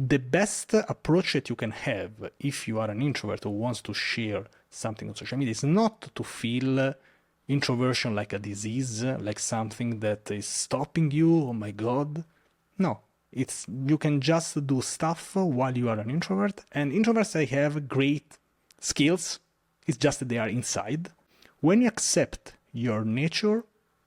the best approach that you can have if you are an introvert who wants to share something on social media is not to feel introversion like a disease, like something that is stopping you. Oh my God. No, you can just do stuff while you are an introvert. And introverts, they have great skills. It's just that they are inside. When you accept your nature,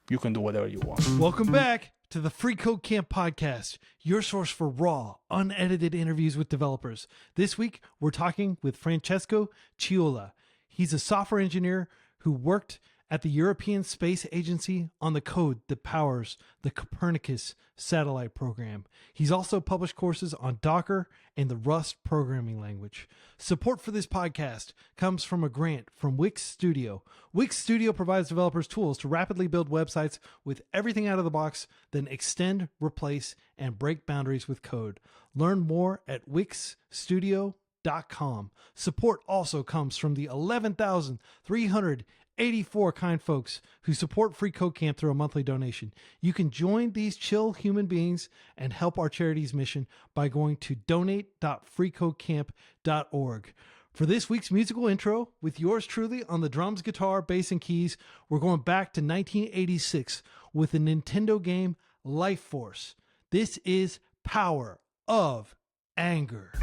you can do whatever you want. Welcome back to the Free Code Camp podcast, your source for raw, unedited interviews with developers. This week, we're talking with Francesco Ciulla. He's a software engineer who worked at the European Space Agency on the code that powers the Copernicus satellite program. He's also published courses on Docker and the Rust programming language. Support for this podcast comes from a grant from Wix Studio. Wix Studio provides developers tools to rapidly build websites with everything out of the box, then extend, replace, and break boundaries with code. Learn more at wixstudio.com. Support also comes from the 11,384 kind folks who support Free Code Camp through a monthly donation. You can join these chill human beings and help our charity's mission by going to donate.freeCodeCamp.org. For this week's musical intro, with yours truly on the drums, guitar, bass, and keys, we're going back to 1986 with the Nintendo game Life Force. This is Power of Anger.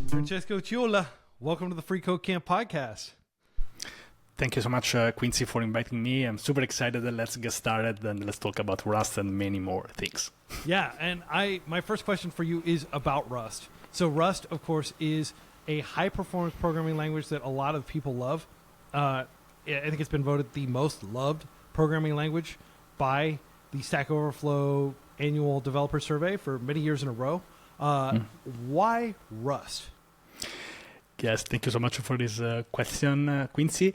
Francesco Ciulla, welcome to the Free Code Camp podcast. Thank you so much, Quincy, for inviting me. I'm super excited. Let's get started and let's talk about Rust and many more things. Yeah, and my first question for you is about Rust. So Rust, of course, is a high-performance programming language that a lot of people love. I think it's been voted the most loved programming language by the Stack Overflow annual developer survey for many years in a row. Why Rust? Yes, thank you so much for this question, Quincy.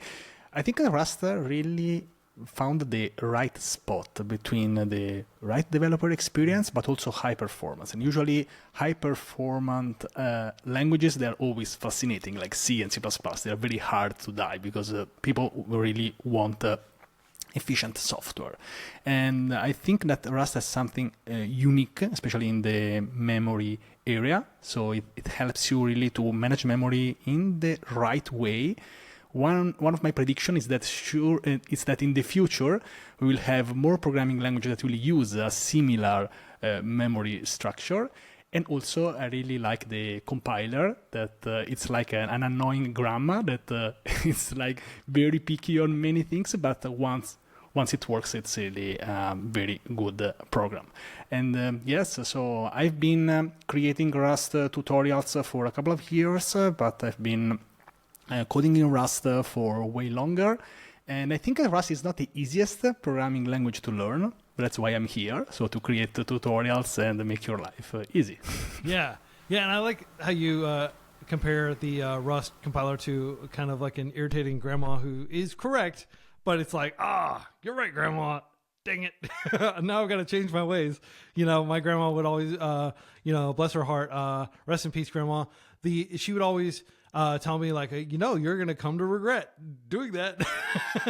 I think Rust really found the right spot between the right developer experience, but also high performance. And usually high performant languages, they're always fascinating, like C and C++. They're very hard to die because people really want efficient software. And I think that Rust has something unique, especially in the memory area. So it helps you really to manage memory in the right way. One of my predictions is that in the future we will have more programming languages that will use a similar memory structure. And also, I really like the compiler that it's like an annoying grammar that it's like very picky on many things, but once it works, it's really a very good program. And yes, so I've been creating Rust tutorials for a couple of years, but I've been coding in Rust for way longer. And I think Rust is not the easiest programming language to learn. That's why I'm here, so to create tutorials and make your life easy. Yeah, and I like how you compare the Rust compiler to kind of like an irritating grandma who is correct, but it's like, you're right, grandma. Dang it. Now I've got to change my ways. You know, my grandma would always, bless her heart, rest in peace, grandma. She would always tell me like, you're going to come to regret doing that.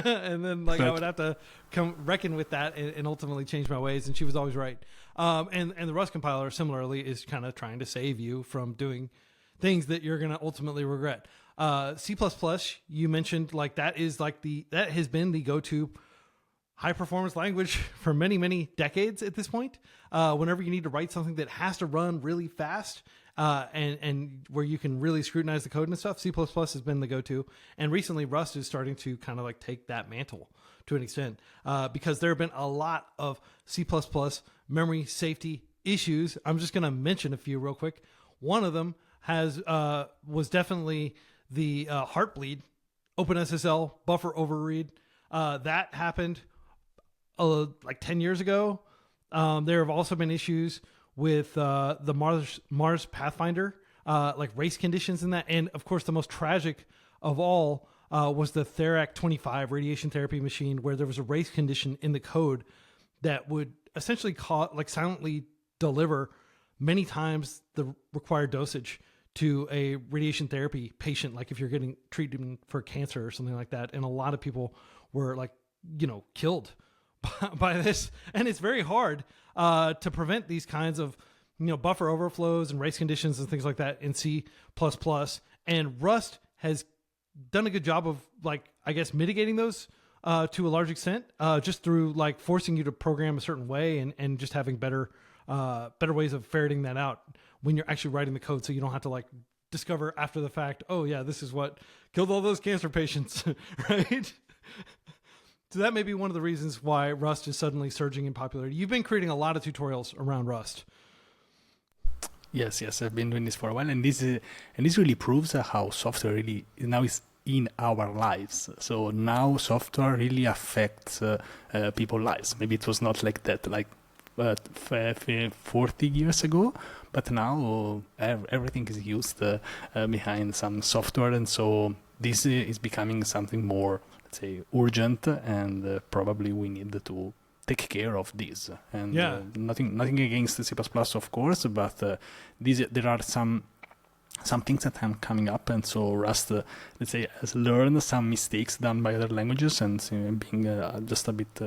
And then I would have to come reckon with that and ultimately change my ways. And she was always right. And the Rust compiler similarly is kind of trying to save you from doing things that you're going to ultimately regret. C++, you mentioned that has been the go-to high performance language for many, many decades at this point. Whenever you need to write something that has to run really fast, and where you can really scrutinize the code and stuff. C++ has been the go-to, and recently Rust is starting to kind of like take that mantle to an extent, because there have been a lot of C++ memory safety issues. I'm just going to mention a few real quick. One of them was definitely the Heartbleed OpenSSL buffer overread. That happened like 10 years ago. There have also been issues with the Mars Pathfinder, like race conditions in that. And of course, the most tragic of all was the Therac 25 radiation therapy machine, where there was a race condition in the code that would essentially silently deliver many times the required dosage to a radiation therapy patient, like if you're getting treatment for cancer or something like that. And a lot of people were killed by this. And it's very hard to prevent these kinds of buffer overflows and race conditions and things like that in C++. And Rust has done a good job of mitigating those to a large extent, just through forcing you to program a certain way and just having better ways of ferreting that out when you're actually writing the code, so you don't have to discover after the fact, oh yeah, this is what killed all those cancer patients, right? So that may be one of the reasons why Rust is suddenly surging in popularity. You've been creating a lot of tutorials around Rust. Yes, I've been doing this for a while, and this really proves how software really now is in our lives. So now software really affects people's lives. Maybe it was not like that 40 years ago, but now everything is used behind some software, and so this is becoming something more, let's say, urgent, and probably we need to take care of this. And nothing against the C++, of course, but there are some things that are coming up, and so Rust, let's say, has learned some mistakes done by other languages, and being just a bit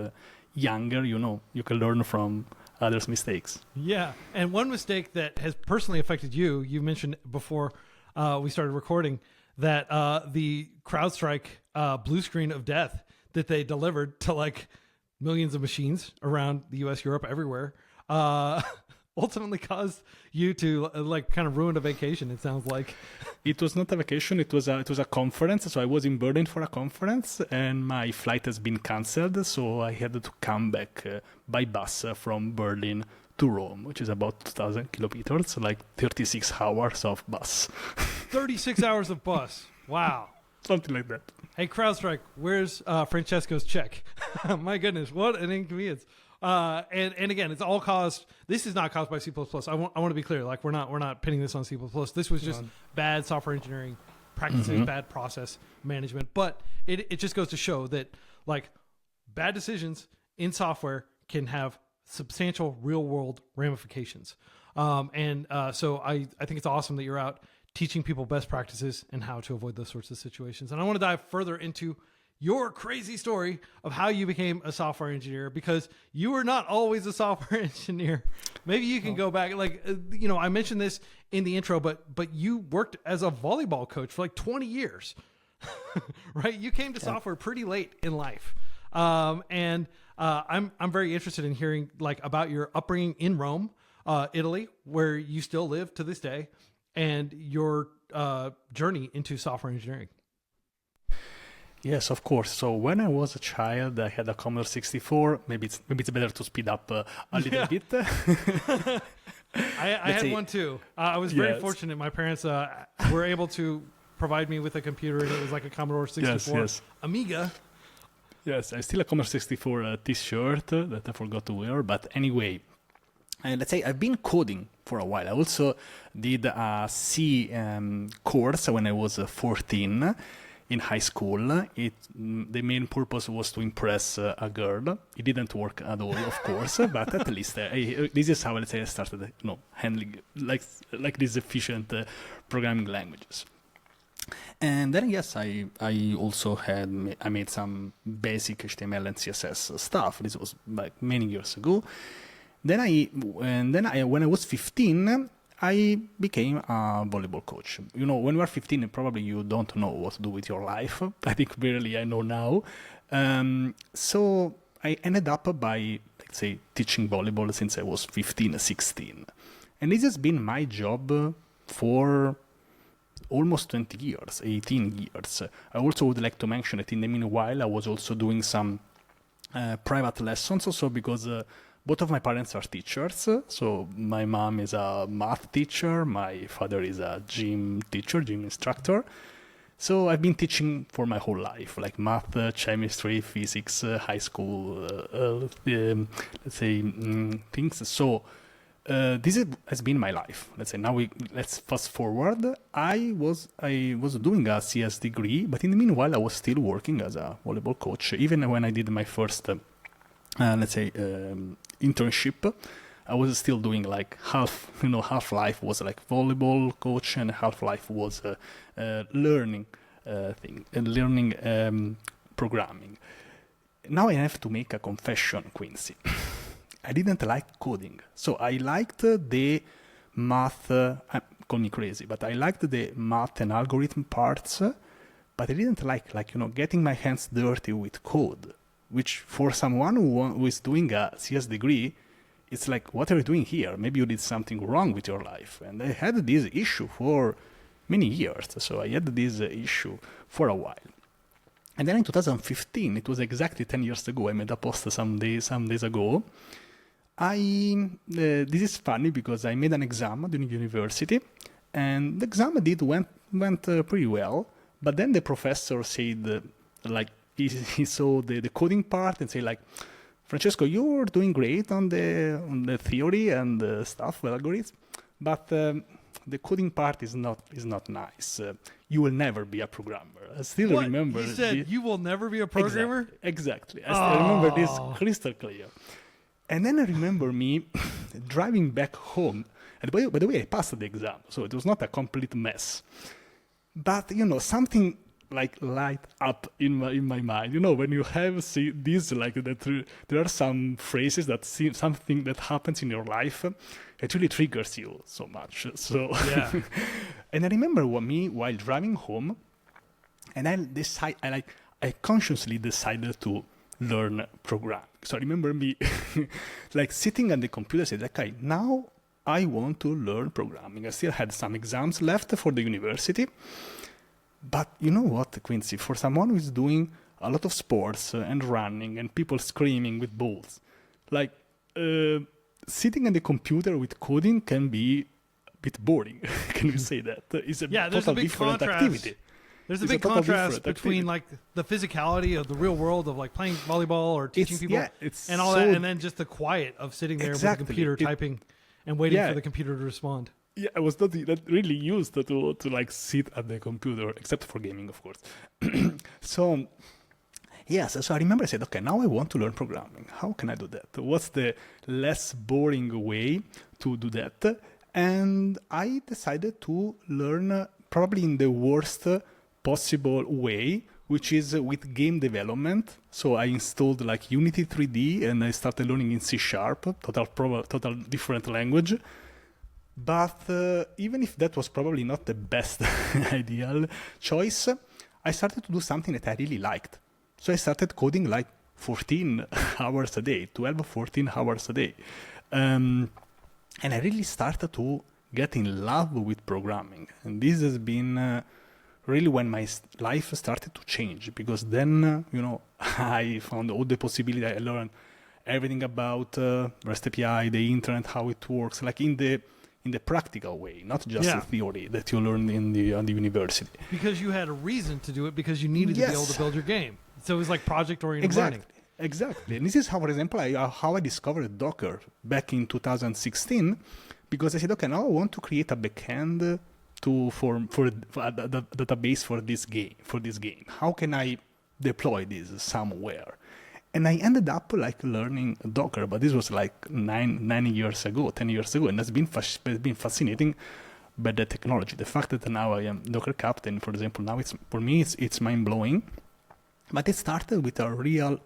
younger, you can learn from others' mistakes. Yeah, and one mistake that has personally affected you mentioned before we started recording, that the CrowdStrike blue screen of death that they delivered to millions of machines around the US, Europe, everywhere, ultimately caused you to kind of ruin a vacation. It sounds like it was not a vacation; it was a conference. So I was in Berlin for a conference, and my flight has been cancelled. So I had to come back by bus from Berlin to Rome, which is about 2,000 kilometers, 36 hours of bus. 36 hours of bus. Wow. Something like that. Hey, CrowdStrike, where's Francesco's check? My goodness, what an inconvenience. And again, it's all caused. This is not caused by C++. I want to be clear. We're not pinning this on C++. This was just bad software engineering practices, bad process management. But it just goes to show that bad decisions in software can have substantial real world ramifications. So I think it's awesome that you're out teaching people best practices and how to avoid those sorts of situations. And I want to dive further into your crazy story of how you became a software engineer, because you were not always a software engineer. Maybe you can go back, I mentioned this in the intro, but you worked as a volleyball coach for 20 years, right? You came to software pretty late in life. I'm very interested in hearing about your upbringing in Rome, Italy, where you still live to this day, and your journey into software engineering. Yes, of course. So when I was a child, I had a Commodore 64. Maybe it's better to speed up a little bit. I had one too. I was very fortunate. My parents were able to provide me with a computer, and it was like a Commodore 64 Amiga. Yes, I still a Commodore 64 T-shirt that I forgot to wear. But anyway, let's say I've been coding for a while. I also did a C course when I was 14. In high school. The main purpose was to impress a girl. It didn't work at all, of course, but at least this is how, let's say, I started handling these efficient programming languages. And then yes, I also I made some basic HTML and CSS stuff. This was many years ago. Then when I was 15, I became a volleyball coach. When you are 15, probably you don't know what to do with your life. I think barely I know now. So I ended up by, let's say, teaching volleyball since I was 15, 16. And this has been my job for almost 20 years, 18 years. I also would like to mention that in the meanwhile, I was also doing some private lessons also because both of my parents are teachers. So my mom is a math teacher, my father is a gym teacher, gym instructor. So I've been teaching for my whole life, like math, chemistry, physics, high school, let's say things. So has been my life. Let's say now let's fast forward. I was doing a CS degree, but in the meanwhile I was still working as a volleyball coach. Even when I did my first, internship, I was still doing like half life was like volleyball coach and half life was learning programming. Now I have to make a confession, Quincy. I didn't like coding. So I liked the math, call me crazy, but I liked the math and algorithm parts, but I didn't like getting my hands dirty with code, which for someone who is doing a CS degree, it's like, what are you doing here? Maybe you did something wrong with your life. And I had this issue for many years. So I had this issue for a while. And then in 2015, it was exactly 10 years ago, I made a post some days ago. This is funny because I made an exam during university, and the exam went pretty well. But then the professor said, he saw the coding part and said like, Francesco, you're doing great on the theory and the stuff, the algorithms, but the coding part is not nice. You will never be a programmer. I still remember. He said you will never be a programmer? Exactly. I still remember this crystal clear. And then I remember me driving back home. And by the way, I passed the exam, so it was not a complete mess. But, something like light up in my mind. When you have this, like that there are some phrases that seem something that happens in your life, it really triggers you so much. So yeah. And I remember while driving home, and I consciously decided to learn programming. So I remember me like sitting at the computer, said, okay, now I want to learn programming. I still had some exams left for the university. But you know what, Quincy, for someone who is doing a lot of sports and running and people screaming with balls, like sitting at the computer with coding can be a bit boring. Can we say that? It's a total different activity. There's a big contrast between like the physicality of the real world of like playing volleyball or teaching people and all that, and then just the quiet of sitting there with the computer typing and waiting for the computer to respond. Yeah, I was not really used to like sit at the computer, except for gaming, of course. So I remember I said, okay, now I want to learn programming. How can I do that? What's the less boring way to do that? And I decided to learn probably in the worst possible way, which is with game development. So I installed like Unity 3D and I started learning in C#, total different language. But even if that was probably not the best ideal choice, I started to do something that I really liked. So I started coding like 14 hours a day, 12, 14 hours a day. And I really started to get in love with programming. And this has been really when my life started to change, because then, I found all the possibility. I learned everything about REST API, the internet, how it works, like in the practical way, not just the theory that you learn on the university. Because you had a reason to do it, because you needed to be able to build your game. So it was like project-oriented learning. Exactly. And this is how, for example, how I discovered Docker back in 2016, because I said, okay, now I want to create a backend for a database for this game. How can I deploy this somewhere? And I ended up like learning Docker, but this was like 10 years ago, and it's been fascinating by the technology. The fact that now I am Docker captain, for example, now it's mind blowing. But it started with a real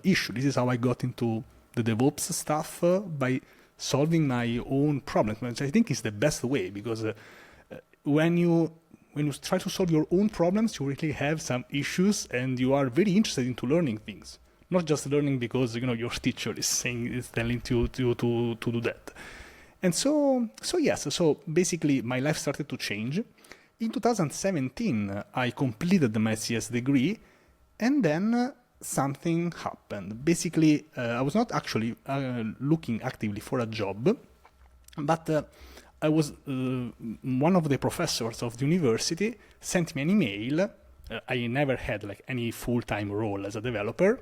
issue. This is how I got into the DevOps stuff, by solving my own problems, which I think is the best way, because when you try to solve your own problems, you really have some issues, and you are very interested into learning things, not just learning because your teacher is telling you to do that. And so basically my life started to change. In 2017, I completed my CS degree, and then something happened. Basically, I was not actually looking actively for a job, but I was one of the professors of the university sent me an email. I never had like any full-time role as a developer,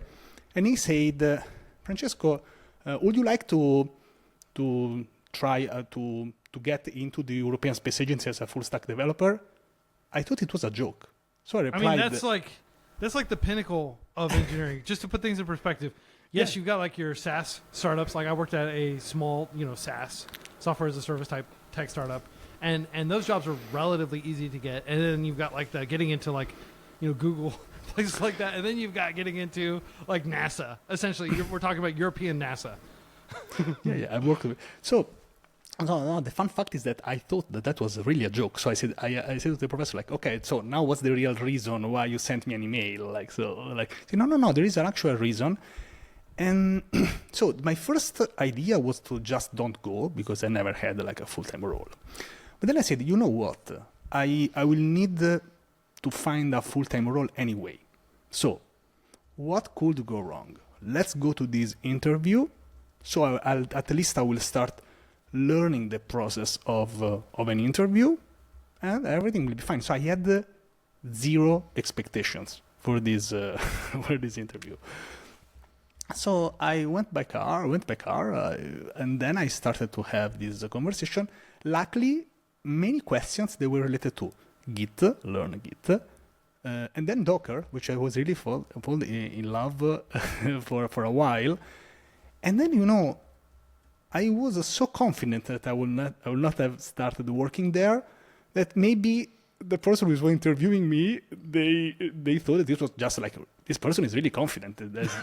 and he said, Francesco, would you like to try to get into the European Space Agency as a full stack developer? I thought it was a joke, so I replied. I mean, that's like the pinnacle of engineering. Just to put things in perspective, yes, you've got like your SaaS startups. Like I worked at a small, SaaS, software as a service type tech startup, and those jobs are relatively easy to get. And then you've got like the getting into like, Google, places like that, and then you've got getting into like NASA. Essentially, we're talking about European NASA. yeah, I've worked with it. So the fun fact is that I thought that was really a joke. So I said to the professor, like, okay, so now what's the real reason why you sent me an email? No, there is an actual reason. And so my first idea was to just don't go, because I never had like a full-time role. But then I said, you know what? I will need to find a full-time role anyway. So what could go wrong? Let's go to this interview. So I'll at least I will start learning the process of an interview, and everything will be fine. So I had zero expectations for this for this interview. So I went by car, and then I started to have this conversation. Luckily, many questions, they were related to Git, learn Git, and then Docker, which I was really fall in love for a while. And then, I was so confident that I will not have started working there, that maybe the person who was interviewing me, they thought that this was just like, this person is really confident. There's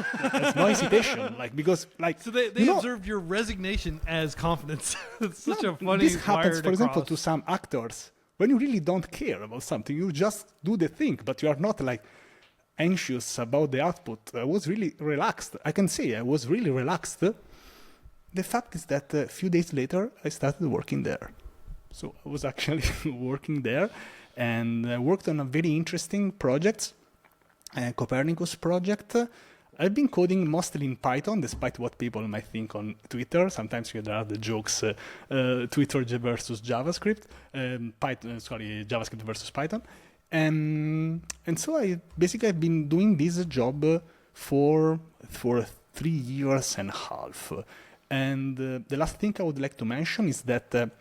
no hesitation, because So they observed your resignation as confidence. It's such a funny. This happens, for example, to some actors. When you really don't care about something, you just do the thing, but you are not like anxious about the output. I was really relaxed. I can say I was really relaxed. The fact is that a few days later, I started working there. So I was actually working there, and I worked on a very interesting project, a Copernicus project. I've been coding mostly in Python, despite what people might think on Twitter. Sometimes there are the jokes, Twitter versus JavaScript, JavaScript versus Python. And so I've been doing this job for 3 years and a half. And the last thing I would like to mention is that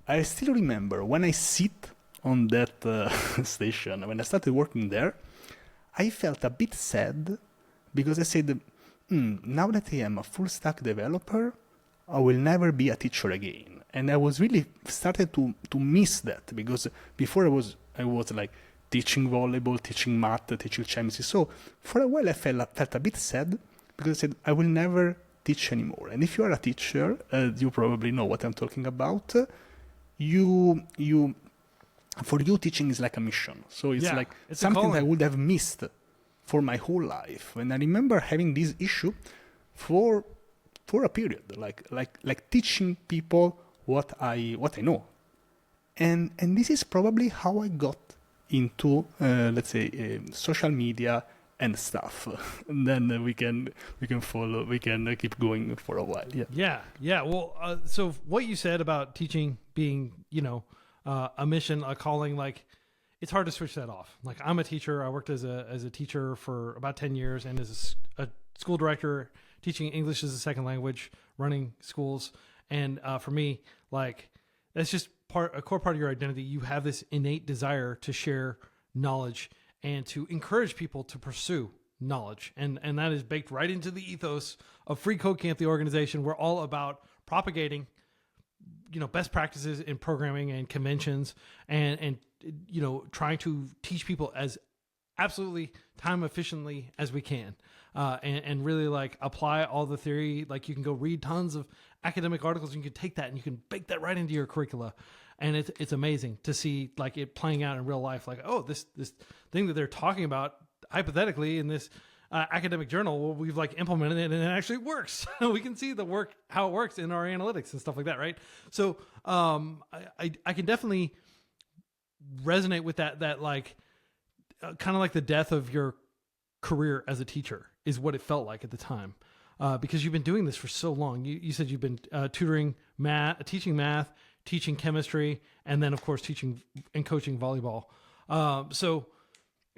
I still remember when I sit on that station, when I started working there, I felt a bit sad, because I said, now that I am a full stack developer, I will never be a teacher again. And I was really started to miss that, because before I was like teaching volleyball, teaching math, teaching chemistry. So for a while I felt a bit sad, because I said, I will never teach anymore. And if you are a teacher, you probably know what I'm talking about. For you, teaching is like a mission. So it's it's something I would have missed for my whole life. And I remember having this issue for a period, like teaching people what I know. And this is probably how I got into social media and stuff. And then we can keep going for a while. Yeah. Well, so what you said about teaching being, a mission, a calling, it's hard to switch that off. Like, I'm a teacher. I worked as a teacher for about 10 years, and as a school director, teaching English as a second language, running schools. And for me, that's just a core part of your identity. You have this innate desire to share knowledge and to encourage people to pursue knowledge. And that is baked right into the ethos of FreeCodeCamp, the organization. We're all about propagating, best practices in programming and conventions, and trying to teach people as absolutely time efficiently as we can, and really apply all the theory. You can go read tons of academic articles, and you can take that and you can bake that right into your curricula. And it's amazing to see it playing out in real life. This thing that they're talking about hypothetically in this academic journal, well, we've like implemented it and it actually works. We can see how it works in our analytics and stuff like that, right? So I can definitely resonate with that like kind of like the death of your career as a teacher is what it felt like at the time, because you've been doing this for so long. You said you've been teaching math, teaching chemistry, and then of course teaching and coaching volleyball. So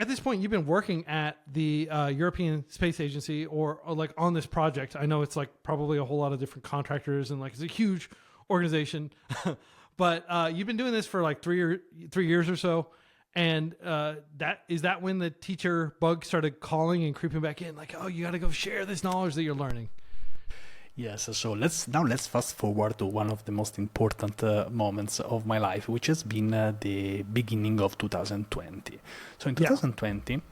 at this point, you've been working at the European Space Agency or like on this project. I know it's like probably a whole lot of different contractors and like it's a huge organization, but you've been doing this for like 3 years or so. And is that when the teacher bug started calling and creeping back in, like, oh, you got to go share this knowledge that you're learning? Yes, so let's fast forward to one of the most important moments of my life, which has been the beginning of 2020. So in 2020,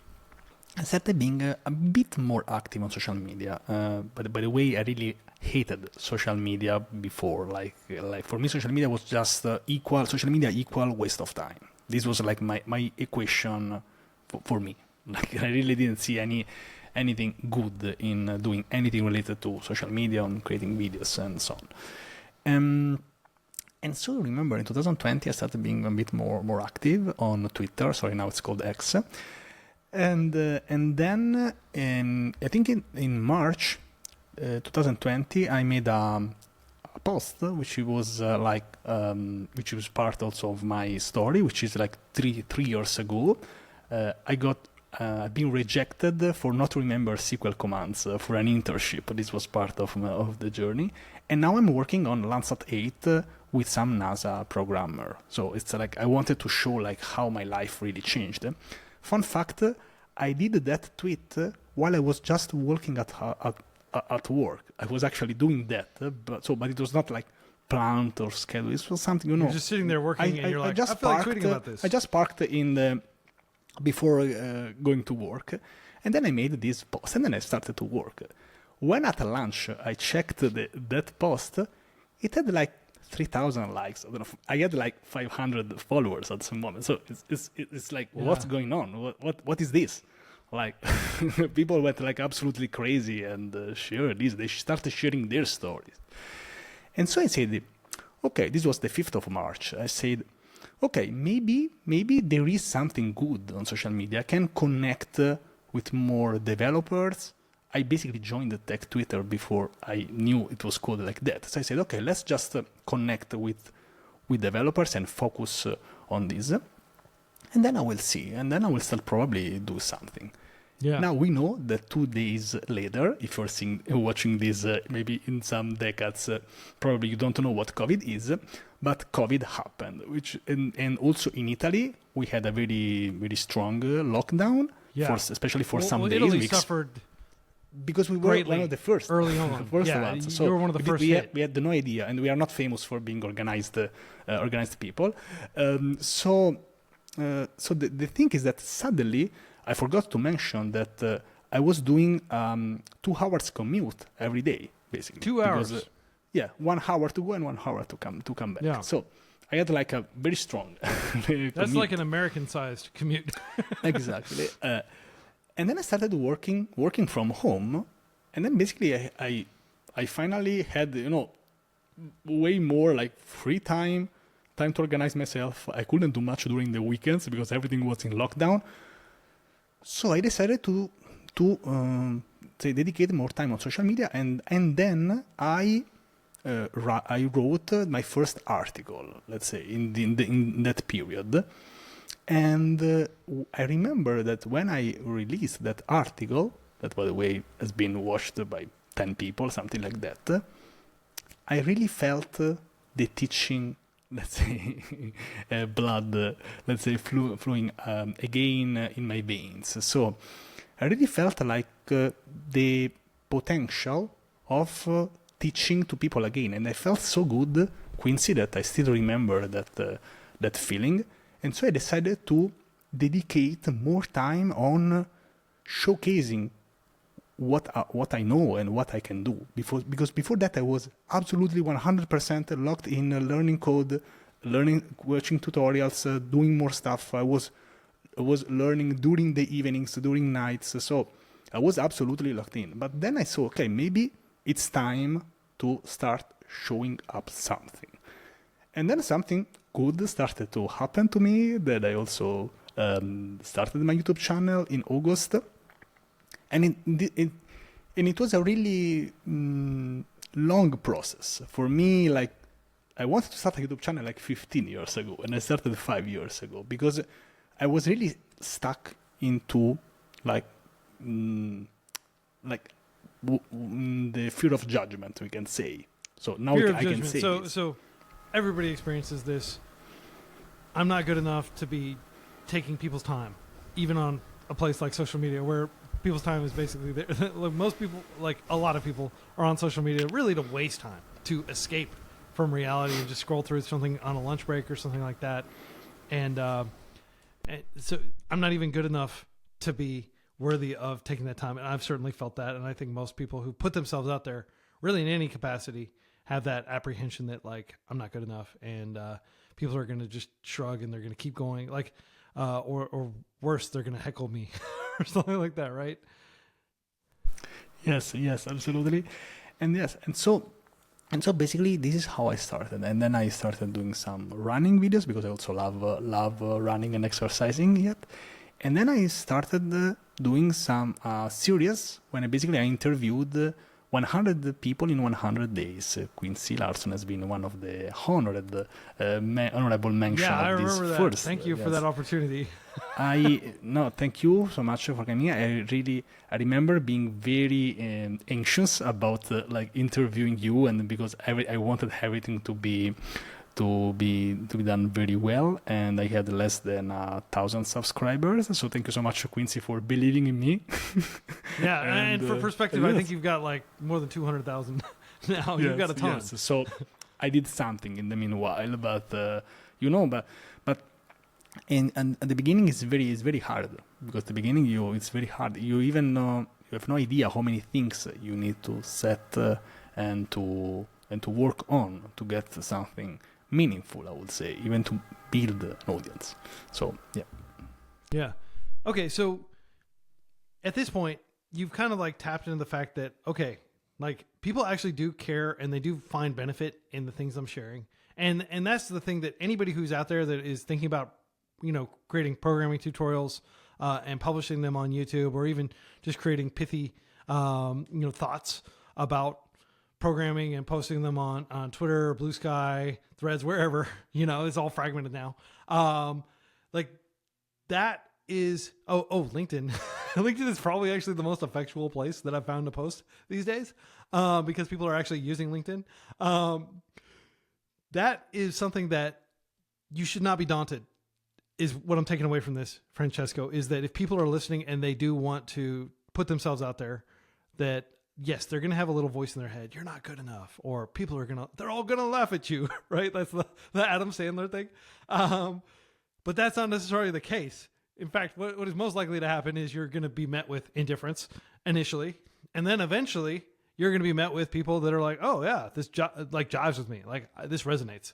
I started being a bit more active on social media. But by the way, I really hated social media before. Like for me, social media was just social media equal waste of time. This was like my equation for me. Like I really didn't see anything good in doing anything related to social media, on creating videos and so on. And so remember in 2020 I started being a bit more active on Twitter. Sorry, now it's called X. And then I think in March 2020 I made a post which was which was part also of my story, which is like three years ago. I've been rejected for not remember SQL commands for an internship. This was part of the journey. And now I'm working on Landsat 8 with some NASA programmer. So it's like I wanted to show like how my life really changed. Fun fact, I did that tweet while I was just working at work. I was actually doing that, but it was not like planned or scheduled. It was something, You're just sitting there working and you're like, I feel like tweeting about this. I just parked before going to work, and then I made this post, and then I started to work. When at lunch I checked that post, it had like 3,000 likes. I don't know. I had like 500 followers at some moment. So it's like, what's going on? What is this? Like people went like absolutely crazy and shared this. They started sharing their stories, and so I said, okay, this was the 5th of March. I said, okay, maybe there is something good on social media. I can connect with more developers. I basically joined the tech Twitter before I knew it was called like that. So I said, okay, let's just connect with developers and focus on this. And then I will see. And then I will start probably do something. Yeah. Now we know that 2 days later, if you're watching this maybe in some decades, probably you don't know what COVID is, but COVID happened, and also in Italy we had a very, very strong lockdown, especially for some days. Italy suffered because we were one of the first early on. the first ones. So you were one of the first. We had no idea, and we are not famous for being organized people. So the thing is that suddenly I forgot to mention that I was doing 2 hours commute every day, basically. 2 hours. 1 hour to go and 1 hour to come back. Yeah. So I had like a very strong That's commute. Like an American-sized commute. Exactly. And then I started working from home, and then basically I finally had way more like free time to organize myself. I couldn't do much during the weekends because everything was in lockdown. So I decided to dedicate more time on social media, and then I wrote my first article, let's say, in that period. And I remember that when I released that article, that by the way has been watched by 10 people, something like that, I really felt the teaching, let's say, blood, let's say, flowing again in my veins. So I really felt like the potential of teaching to people again. And I felt so good, Quincy, that I still remember that feeling. And so I decided to dedicate more time on showcasing what I know and what I can do. Because before that I was absolutely 100% locked in learning code, watching tutorials, doing more stuff. I was learning during the evenings, during nights. So I was absolutely locked in. But then I saw, okay, maybe it's time to start showing up something. And then something good started to happen to me, that I also started my YouTube channel in August. And it was a really long process. For me, like, I wanted to start a YouTube channel like 15 years ago, and I started 5 years ago, because I was really stuck into the fear of judgment, we can say. So now I can say this. So everybody experiences this. I'm not good enough to be taking people's time, even on a place like social media, where people's time is basically there. Like most people, like a lot of people, are on social media really to waste time, to escape from reality and just scroll through something on a lunch break or something like that. And so I'm not even good enough to be worthy of taking that time. And I've certainly felt that. And I think most people who put themselves out there, really in any capacity, have that apprehension that, like, I'm not good enough. And people are going to just shrug and they're going to keep going. Like, or worse, they're going to heckle me or something like that, right? Yes, absolutely. And so basically this is how I started. And then I started doing some running videos, because I also love running and exercising yet. And then I started doing some series when I interviewed 100 people in 100 days. Quincy Larson has been one of the honorable mention of this remember that. first. Thank you for that opportunity. Thank you so much for coming. I remember being very anxious about interviewing you, and because I wanted everything to be done very well, and I had less than 1,000 subscribers. So thank you so much, Quincy, for believing in me. Yeah, and for perspective, I think you've got like more than 200,000 now. You've got a ton. Yes. So I did something in the meanwhile, but but at the beginning it's very hard, because the beginning it's very hard. You have no idea how many things you need to set and to work on to get something meaningful, I would say, even to build an audience. So yeah. Okay, so at this point you've kind of like tapped into the fact that, okay, like people actually do care and they do find benefit in the things I'm sharing, and that's the thing that anybody who's out there that is thinking about, creating programming tutorials and publishing them on YouTube, or even just creating pithy thoughts about programming and posting them on Twitter, Blue Sky, Threads, wherever, it's all fragmented now. Like that is, LinkedIn. LinkedIn is probably actually the most effectual place that I've found to post these days, because people are actually using LinkedIn. That is something that you should not be daunted, is what I'm taking away from this, Francesco, is that if people are listening and they do want to put themselves out there, that yes, they're going to have a little voice in their head. You're not good enough, or people they're all going to laugh at you, right? That's the Adam Sandler thing. But that's not necessarily the case. In fact, what is most likely to happen is you're going to be met with indifference initially. And then eventually you're going to be met with people that are like, oh yeah, this jives with me. Like this resonates.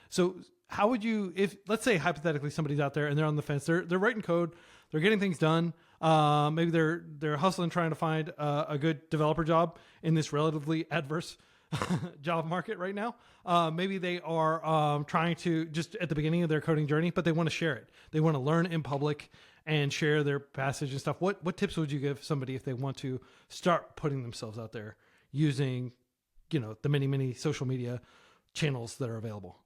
So how would you, if let's say hypothetically somebody's out there and they're on the fence, they're writing code, they're getting things done. Maybe they're hustling, trying to find a good developer job in this relatively adverse job market right now. Maybe they are trying to just at the beginning of their coding journey, but they want to share it. They want to learn in public and share their passage and stuff. What tips would you give somebody if they want to start putting themselves out there using, the many social media channels that are available?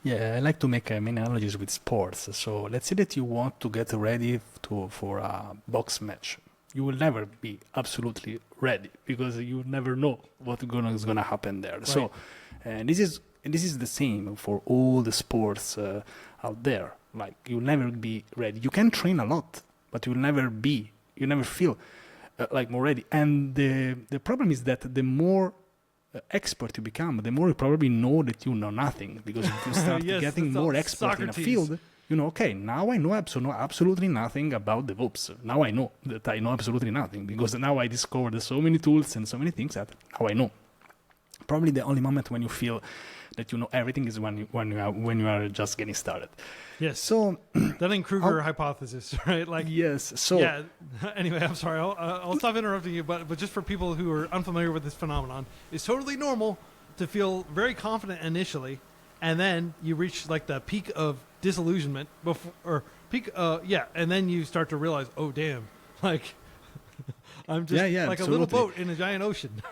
Yeah, I like to make many analogies with sports. So let's say that you want to get ready for a box match. You will never be absolutely ready, because you never know what's gonna happen there. Right. So this is the same for all the sports out there. Like you'll never be ready. You can train a lot, but you never feel like more ready. And the problem is that the more expert you become, the more you probably know that you know nothing, because if you start getting more expert in a field, okay, now I know absolutely nothing about DevOps. Now I know that I know absolutely nothing, because now I discovered so many tools and so many things that now I know. Probably the only moment when you feel that you know everything is when you are just getting started. Yes. So Dunning-Kruger hypothesis, right? Like, yes. So yeah. Anyway, I'm sorry. I'll stop interrupting you, but just for people who are unfamiliar with this phenomenon, it's totally normal to feel very confident initially, and then you reach like the peak of disillusionment and then you start to realize, oh damn, like I'm just like absolutely. a little boat in a giant ocean.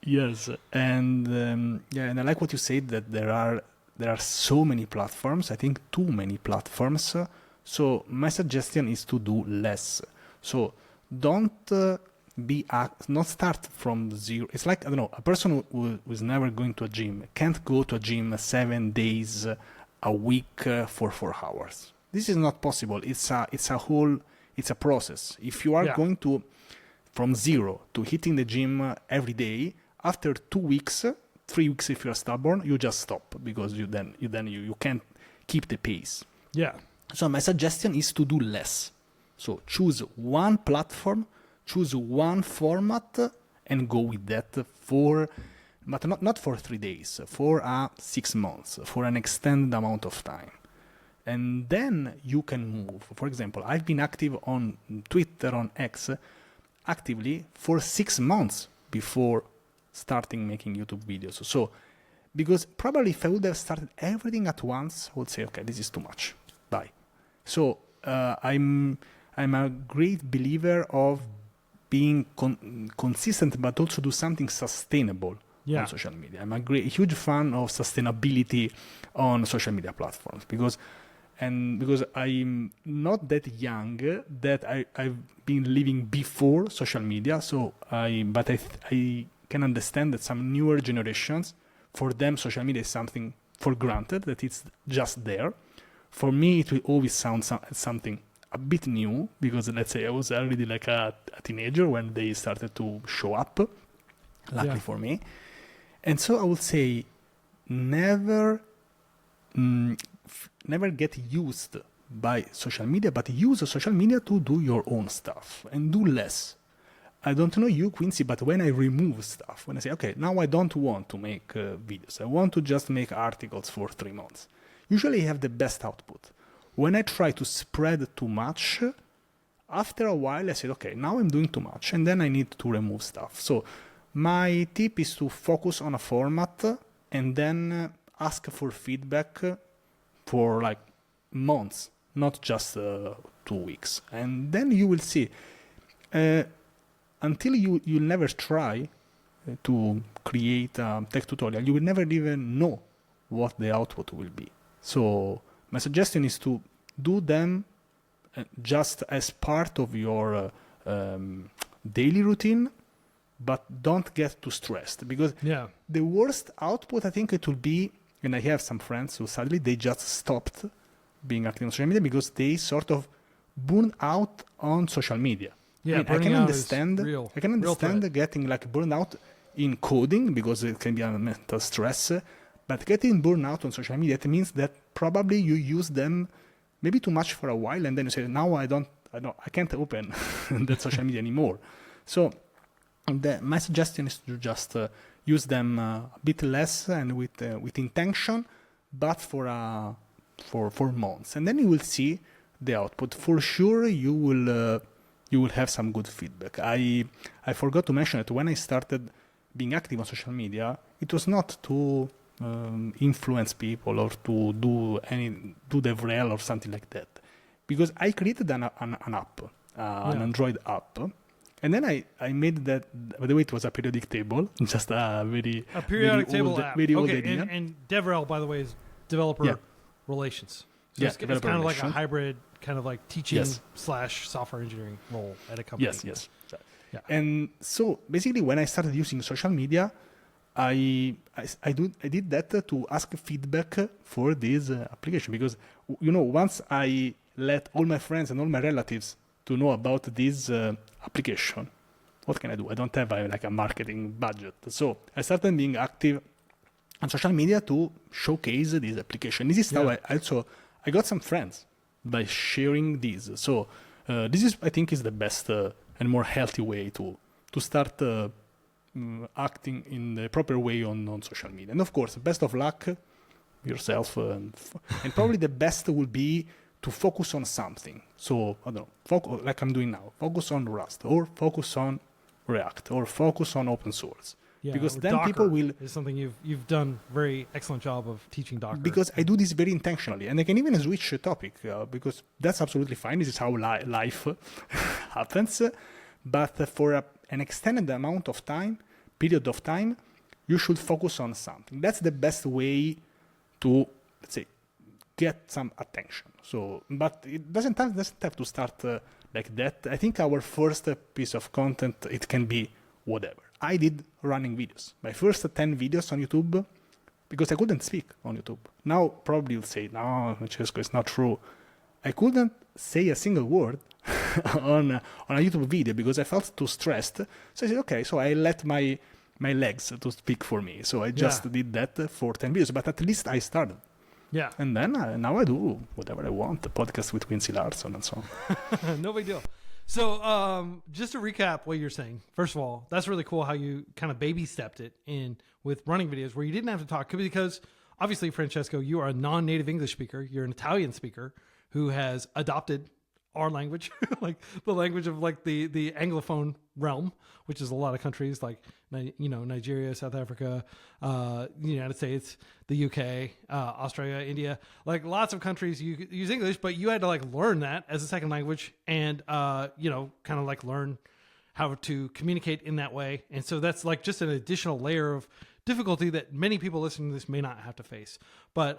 Yes, and and I like what you said, that there are so many platforms. I think too many platforms. So my suggestion is to do less. So don't not start from zero. It's like, I don't know, a person who is never going to a gym can't go to a gym 7 days a week for 4 hours. This is not possible. It's a process. If you are going to from zero to hitting the gym every day, after 2 weeks, 3 weeks if you're stubborn, you just stop, because you can't keep the pace. Yeah. So my suggestion is to do less. So choose one platform, choose one format, and go with that but not for 3 days, for 6 months, for an extended amount of time. And then you can move. For example, I've been active on Twitter, on X, actively for 6 months before starting making YouTube videos. So, because probably if I would have started everything at once, I would say, okay, this is too much. Bye. So I'm a great believer of being consistent, but also do something sustainable on social media. I'm a huge fan of sustainability on social media platforms, because I'm not that young, that I've been living before social media. So I can understand that some newer generations, for them, social media is something for granted, that it's just there. For me, it will always sound something a bit new, because let's say I was already like a teenager when they started to show up, luckily for me. And so I would say never get used by social media, but use social media to do your own stuff and do less. I don't know you, Quincy, but when I remove stuff, when I say, okay, now I don't want to make videos, I want to just make articles for 3 months, usually I have the best output. When I try to spread too much, after a while I said, okay, now I'm doing too much, and then I need to remove stuff. So my tip is to focus on a format and then ask for feedback for like months, not just 2 weeks. And then you will see. Until you never try to create a tech tutorial, you will never even know what the output will be. So my suggestion is to do them just as part of your daily routine, but don't get too stressed, because the worst output, I think it will be, and I have some friends who sadly they just stopped being active on social media because they sort of burned out on social media. Yeah, I can understand. Real. I can understand getting like burned out in coding, because it can be a mental stress. But getting burned out on social media, it means that probably you use them maybe too much for a while, and then you say, now I can't open that social media anymore. So my suggestion is to just use them a bit less and with intention, but for months, and then you will see the output. For sure, you will have some good feedback. I forgot to mention that when I started being active on social media, it was not to influence people or to do DevRel or something like that, because I created an app, an Android app, and then I made that. By the way, it was a periodic table, just a periodic table app. Very old okay, idea. And DevRel, by the way, is developer relations. So it's kind of like a hybrid, kind of like teaching / software engineering role at a company. Yes. Yeah. And so basically, when I started using social media, I did that to ask feedback for this application, because once I let all my friends and all my relatives to know about this application, what can I do? I don't have a marketing budget, so I started being active on social media to showcase this application. This is how I got some friends by sharing this. So this is, I think, is the best and more healthy way to start acting in the proper way on social media. And of course, best of luck yourself, and probably the best will be to focus on something. So I don't know, like I'm doing now, focus on Rust, or focus on React, or focus on open source. Yeah, because then Docker people will is something you've done very excellent job of teaching Docker. Because I do this very intentionally, and I can even switch a topic because that's absolutely fine. This is how life happens. But for an extended period of time, you should focus on something. That's the best way to, let's say, get some attention. So, but it doesn't have to start like that. I think our first piece of content, it can be whatever. I did running videos. My first 10 videos on YouTube, because I couldn't speak on YouTube. Now probably you'll say, no, Francesco, it's not true. I couldn't say a single word on a YouTube video because I felt too stressed. So I said, okay, so I let my legs to speak for me. So I just did that for 10 videos, but at least I started. Yeah. And then now I do whatever I want, the podcast with Quincy Larson and so on. No big deal. So just to recap what you're saying, first of all, that's really cool how you kind of baby stepped it in with running videos where you didn't have to talk, because obviously, Francesco, you are a non-native English speaker. You're an Italian speaker who has adopted our language, like the language of like the Anglophone realm, which is a lot of countries like, Nigeria, South Africa, the United States, the UK, Australia, India, like lots of countries you use English, but you had to like learn that as a second language and, kind of like learn how to communicate in that way. And so that's like just an additional layer of difficulty that many people listening to this may not have to face. But,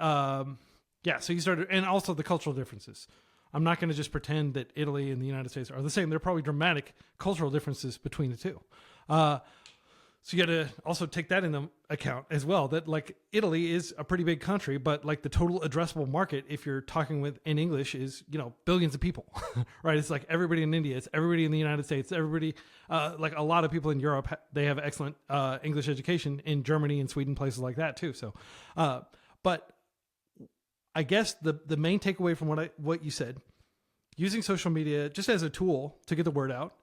so you started, and also the cultural differences. I'm not going to just pretend that Italy and the United States are the same. There are probably dramatic cultural differences between the two. So you got to also take that into account as well, that like Italy is a pretty big country, but like the total addressable market, if you're talking in English, is, billions of people, right? It's like everybody in India, it's everybody in the United States, everybody, like a lot of people in Europe, they have excellent English education, in Germany and Sweden, places like that too. So, but I guess the main takeaway from what you said, using social media just as a tool to get the word out,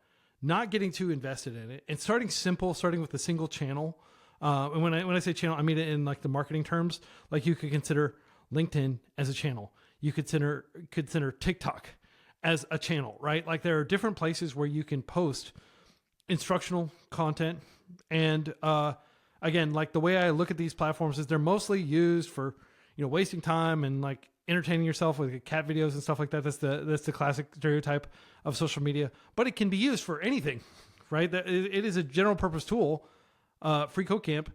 not getting too invested in it, and starting simple, starting with a single channel. And when I say channel, I mean it in like the marketing terms. Like you could consider LinkedIn as a channel. You consider TikTok as a channel, right? Like there are different places where you can post instructional content. And again, like the way I look at these platforms is they're mostly used for wasting time and like entertaining yourself with cat videos and stuff like that. That's the classic stereotype of social media, but it can be used for anything, right? It is a general purpose tool. freeCodeCamp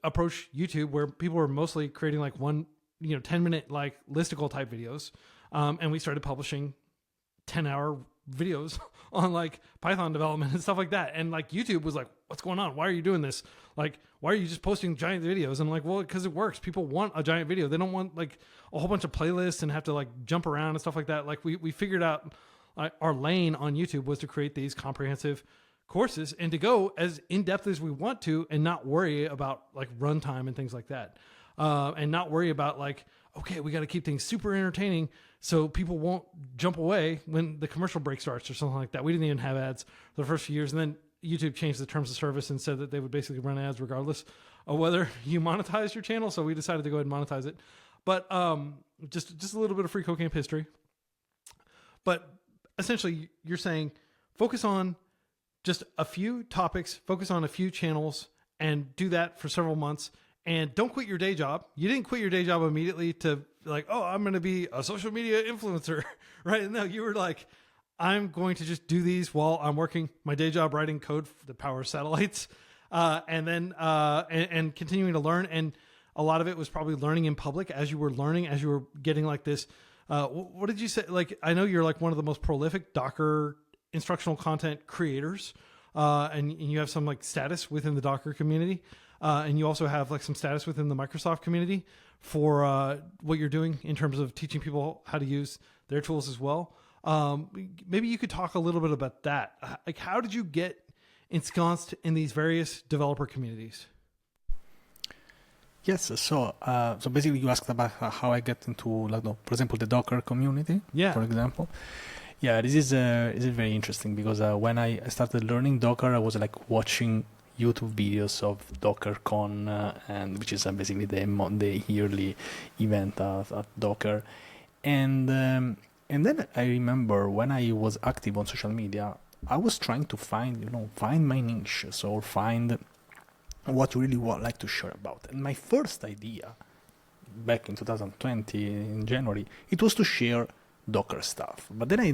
approach YouTube, where people were mostly creating like 10-minute like listicle type videos. And we started publishing 10-hour videos on like Python development and stuff like that. And like YouTube was like, what's going on? Why are you doing this? Like, why are you just posting giant videos? And I'm like, well, because it works. People want a giant video. They don't want like a whole bunch of playlists and have to like jump around and stuff like that. Like we figured out our lane on YouTube was to create these comprehensive courses and to go as in-depth as we want to and not worry about like runtime and things like that. And not worry about like, okay, we got to keep things super entertaining so people won't jump away when the commercial break starts or something like that. We didn't even have ads for the first few years. And then YouTube changed the terms of service and said that they would basically run ads regardless of whether you monetize your channel. So we decided to go ahead and monetize it. But just a little bit of freeCodeCamp history. But essentially, you're saying focus on just a few topics, focus on a few channels, and do that for several months. And don't quit your day job. You didn't quit your day job immediately to like, oh, I'm going to be a social media influencer, right? No, you were like, I'm going to just do these while I'm working my day job writing code for the power of satellites, and then and continuing to learn. And a lot of it was probably learning in public as you were learning, as you were getting like this. What did you say? Like, I know you're like one of the most prolific Docker instructional content creators, and you have some like status within the Docker community. And you also have like some status within the Microsoft community for what you're doing in terms of teaching people how to use their tools as well. Maybe you could talk a little bit about that. Like, how did you get ensconced in these various developer communities? Yes, so basically you asked about how I get into, like, for example, the Docker community, for example. Yeah, this is very interesting because when I started learning Docker, I was like watching YouTube videos of DockerCon, and which is basically the yearly event at Docker. And then I remember when I was active on social media, I was trying to find my niche, so find what you really like to share about. And my first idea back in 2020 in January, it was to share Docker stuff. But then I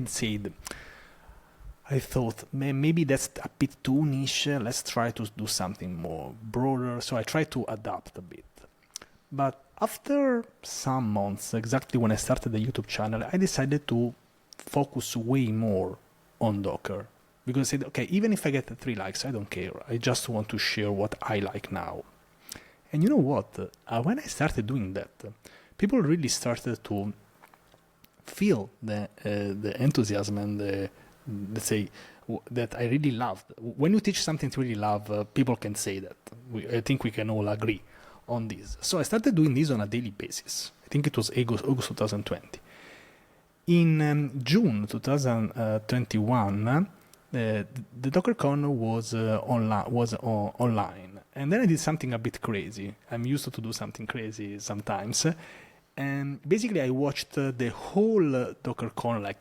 thought maybe that's a bit too niche. Let's try to do something more broader. So I tried to adapt a bit. But after some months, exactly when I started the YouTube channel, I decided to focus way more on Docker. Because I said, okay, even if I get 3 likes, I don't care. I just want to share what I like now. And you know what? When I started doing that, people really started to feel the enthusiasm and let's say that I really loved. When you teach something to really love, people can say that. I think we can all agree on this. So I started doing this on a daily basis. I think it was August 2020. In June 2021, the DockerCon was online, and then I did something a bit crazy. I'm used to do something crazy sometimes, and basically I watched the whole DockerCon like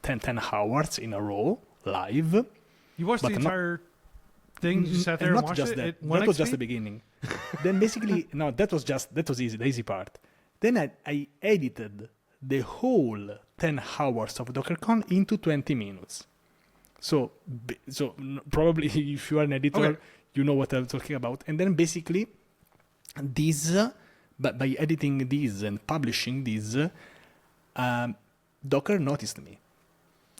10 hours in a row live. You watched the entire thing? You sat there and watched just it? That was just the beginning. Then basically, no, that was easy, the easy part. Then I edited the whole 10 hours of DockerCon into 20 minutes. So probably if you are an editor, okay, you know what I'm talking about. And then basically this, but by editing this and publishing this, Docker noticed me.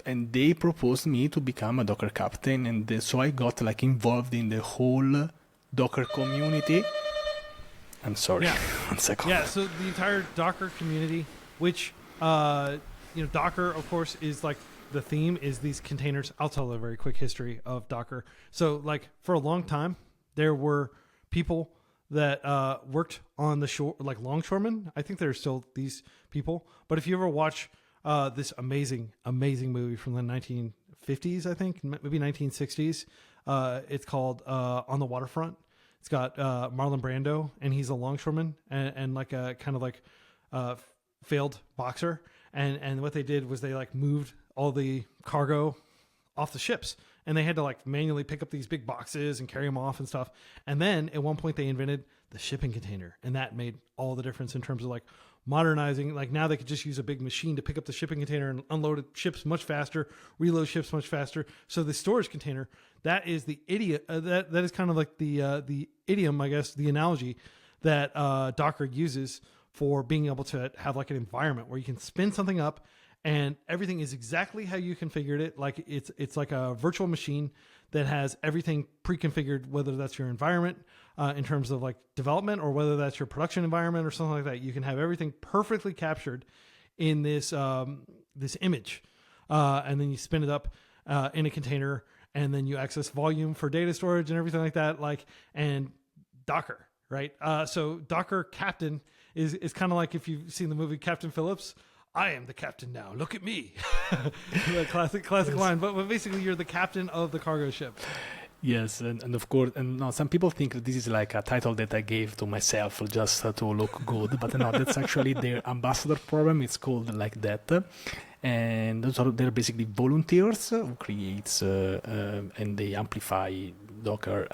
And they proposed me to become a Docker captain. And so I got like involved in the whole Docker community. I'm sorry. Yeah. 1 second. Yeah, so the entire Docker community, which, Docker, of course, is like the theme is these containers. I'll tell a very quick history of Docker. So like for a long time, there were people that worked on the shore, like longshoremen. I think there are still these people. But if you ever watch this amazing movie from the 1950s, I think, maybe 1960s, it's called On the Waterfront. It's got Marlon Brando, and he's a longshoreman and like a kind of like failed boxer. And what they did was they like moved all the cargo off the ships, and they had to like manually pick up these big boxes and carry them off and stuff. And then at one point they invented the shipping container, and that made all the difference in terms of like modernizing. Like now they could just use a big machine to pick up the shipping container and unload ships much faster, reload ships much faster. So the storage container, that is the idiom. That is kind of like the idiom, I guess, the analogy that Docker uses for being able to have like an environment where you can spin something up and everything is exactly how you configured it. Like it's like a virtual machine that has everything pre-configured, whether that's your environment in terms of like development or whether that's your production environment or something like that. You can have everything perfectly captured in this this image, and then you spin it up in a container, and then you access volume for data storage and everything like that. Like and Docker, right? So Docker Captain is kind of like if you've seen the movie Captain Phillips. I am the captain now. Look at me. The classic line. But basically, you're the captain of the cargo ship. Yes, and of course, and no, some people think that this is like a title that I gave to myself just to look good, but no, that's actually their ambassador program. It's called like that, and they're basically volunteers who creates and they amplify Docker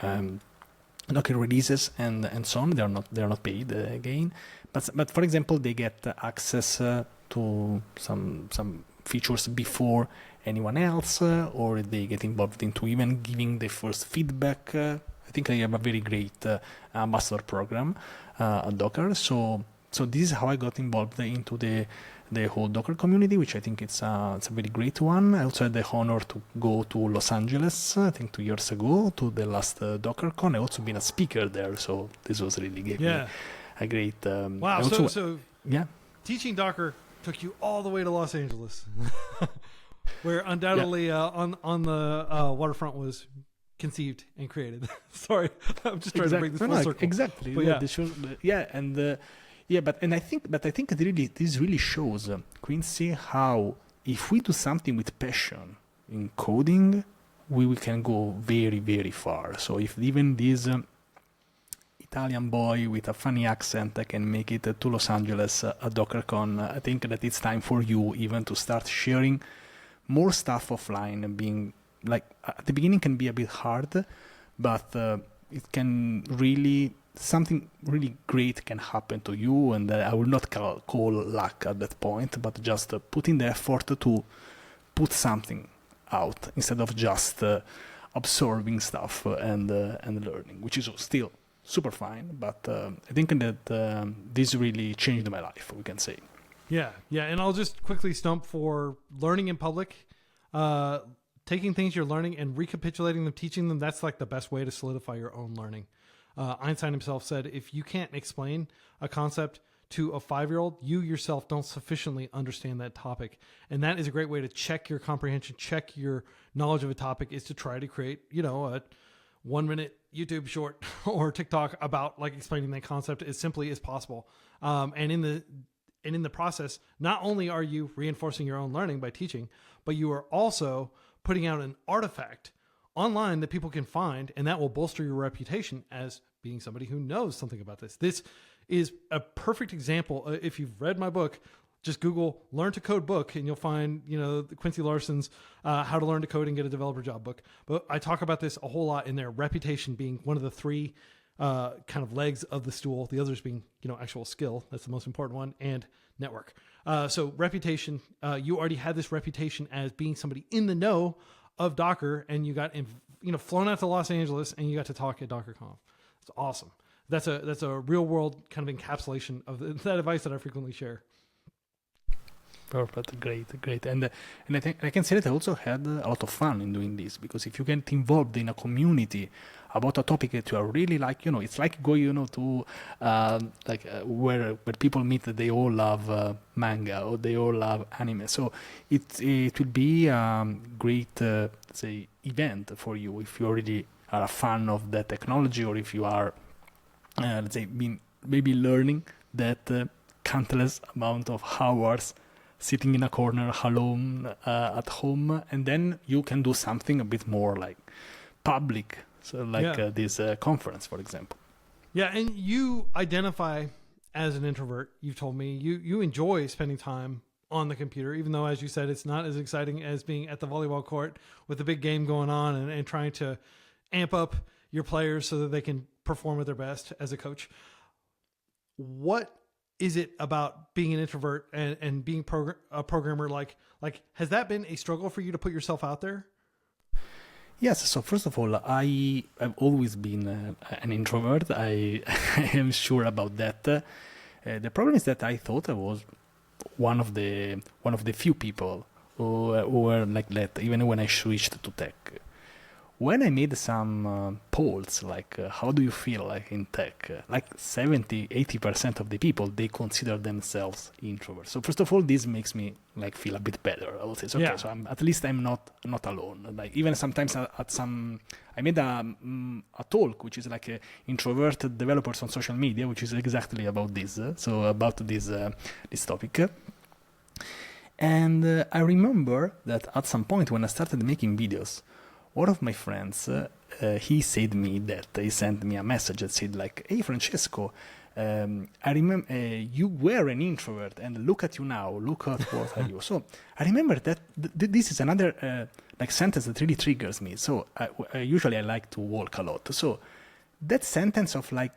releases and so on. They're not paid again, but for example, they get access to some features before anyone else, or they get involved into even giving the first feedback. I think they have a very great ambassador program at Docker. So this is how I got involved into the whole Docker community, which I think it's a very great one. I also had the honor to go to Los Angeles, I think 2 years ago, to the last DockerCon. I also been a speaker there, so this was really gave me a great. Wow! Also, so yeah, teaching Docker took you all the way to Los Angeles, where undoubtedly on the waterfront was conceived and created. Sorry, I'm just trying to bring this full circle. Exactly. But I think this really shows, Quincy, how if we do something with passion in coding, we can go very, very far. So if even this Italian boy with a funny accent can make it to Los Angeles at DockerCon, I think that it's time for you even to start sharing more stuff offline. And being like, at the beginning can be a bit hard, but it can really, something really great can happen to you. And I will not call luck at that point, but just putting the effort to put something out instead of just absorbing stuff and learning, which is still super fine. But I think that this really changed my life, we can say. Yeah. And I'll just quickly stump for learning in public, taking things you're learning and recapitulating them, teaching them. That's like the best way to solidify your own learning. Einstein himself said, if you can't explain a concept to a 5-year-old, you yourself don't sufficiently understand that topic. And that is a great way to check your comprehension, check your knowledge of a topic, is to try to create, a 1-minute YouTube short or TikTok about like explaining that concept as simply as possible. And in the process, not only are you reinforcing your own learning by teaching, but you are also putting out an artifact online that people can find, and that will bolster your reputation as being somebody who knows something about this. This is a perfect example. If you've read my book, just Google "Learn to Code" book, and you'll find, Quincy Larson's "How to Learn to Code and Get a Developer Job" book. But I talk about this a whole lot in there. Reputation being one of the 3 kind of legs of the stool. The others being, actual skill. That's the most important one, and network. So reputation. You already had this reputation as being somebody in the know of Docker, and you got flown out to Los Angeles, and you got to talk at DockerConf. It's awesome. That's a real world kind of encapsulation of that advice that I frequently share. Perfect, great, and I think I can say that I also had a lot of fun in doing this, because if you get involved in a community about a topic that you are really like, it's like going, to where people meet that they all love manga or they all love anime. So it will be a great say event for you if you already are a fan of that technology, or if you are let's say maybe learning that countless amount of hours sitting in a corner alone at home, and then you can do something a bit more like public, so like this conference, for example. Yeah, and you identify as an introvert. You've told me you enjoy spending time on the computer, even though, as you said, it's not as exciting as being at the volleyball court with the big game going on and trying to amp up your players so that they can perform at their best as a coach. What is it about being an introvert and being a programmer? Like, has that been a struggle for you to put yourself out there? Yes. So first of all, I've always been an introvert. I am sure about that. The problem is that I thought I was one of the few people who were like that, even when I switched to tech. When I made some polls, like how do you feel like in tech, like 70-80% of the people, they consider themselves introverts. So first of all, this makes me like feel a bit better. I would say, so, okay, so at least I'm not alone. Like even sometimes I made a talk which is like introverted developers on social media, which is exactly about this. So about this topic. And I remember that at some point when I started making videos, one of my friends, he said me that he sent me a message that said like, "Hey Francesco, I remember you were an introvert, and look at you now. Look at what are you." So I remember that this is another like sentence that really triggers me. So usually I like to walk a lot. So that sentence of like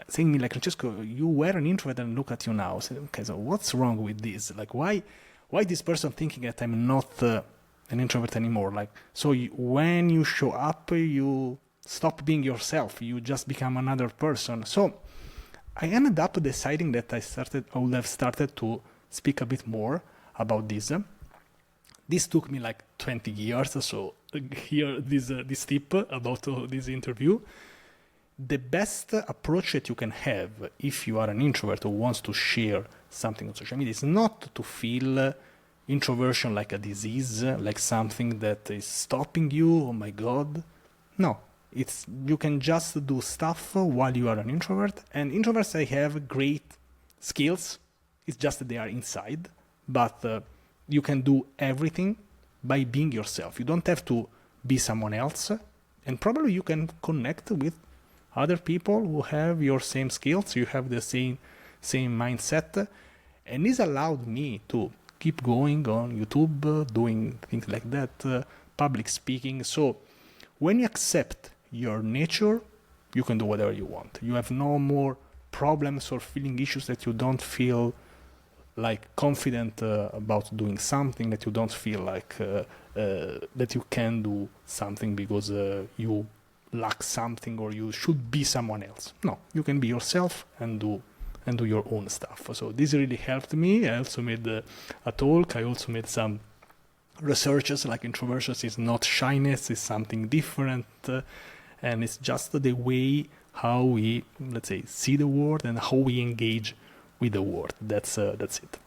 saying me like, "Francesco, you were an introvert, and look at you now." So, okay, so what's wrong with this? Like why this person thinking that I'm not an introvert anymore? Like, so when you show up, you stop being yourself, you just become another person. So I ended up deciding that I would have started to speak a bit more about this. This took me like 20 years. So here, this tip about this interview. The best approach that you can have if you are an introvert who wants to share something on social media is not to feel introversion like a disease, like something that is stopping you. Oh my God. No, you can just do stuff while you are an introvert. And introverts, they have great skills. It's just that they are inside. But you can do everything by being yourself. You don't have to be someone else, and probably you can connect with other people who have your same skills, you have the same mindset, and this allowed me to keep going on YouTube, doing things like that, public speaking. So when you accept your nature, you can do whatever you want. You have no more problems or feeling issues that you don't feel like confident about doing something, that you don't feel like that you can do something because you lack something or you should be someone else. No, you can be yourself and do your own stuff. So this really helped me. I also made a talk. I also made some researches, like introversion is not shyness, it's something different, and it's just the way how we, let's say, see the world and how we engage with the world. That's it.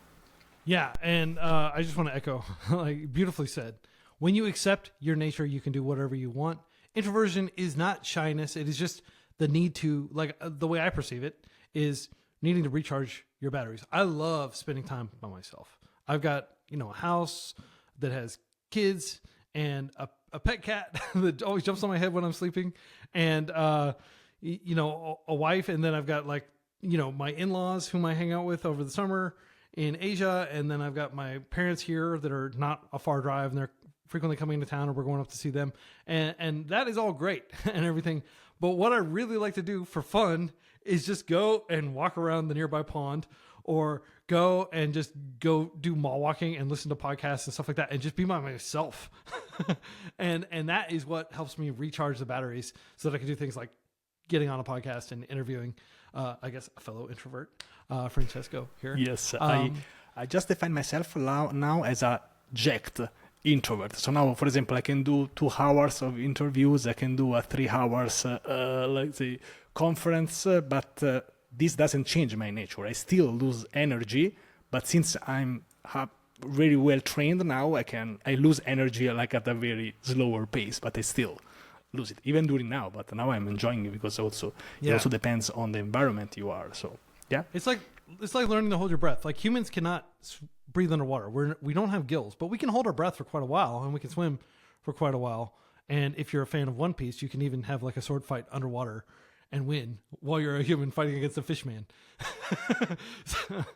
Yeah, and I just want to echo, like beautifully said. When you accept your nature, you can do whatever you want. Introversion is not shyness. It is just the need to, like the way I perceive it, is needing to recharge your batteries. I love spending time by myself. I've got, a house that has kids and a pet cat that always jumps on my head when I'm sleeping, and a wife, and then I've got my in-laws whom I hang out with over the summer in Asia, and then I've got my parents here that are not a far drive, and they're frequently coming into town, or we're going up to see them, and that is all great and everything. But what I really like to do for fun is just go and walk around the nearby pond, or go do mall walking and listen to podcasts and stuff like that, and just be by myself. and that is what helps me recharge the batteries so that I can do things like getting on a podcast and interviewing, I guess, a fellow introvert, Francesco here. Yes, I just define myself now as a jacked introvert. So now, for example, I can do 2 hours of interviews, I can do a 3 hours, let's say, conference, but this doesn't change my nature. I still lose energy, but since I'm very well trained now, I lose energy like at a very slower pace, but I still lose it, even during now. But now I'm enjoying it because it also depends on the environment you are. So yeah, it's like learning to hold your breath. Like humans cannot breathe underwater. We don't have gills, but we can hold our breath for quite a while, and we can swim for quite a while. And if you're a fan of One Piece, you can even have like a sword fight underwater and win while you're a human fighting against a fish man.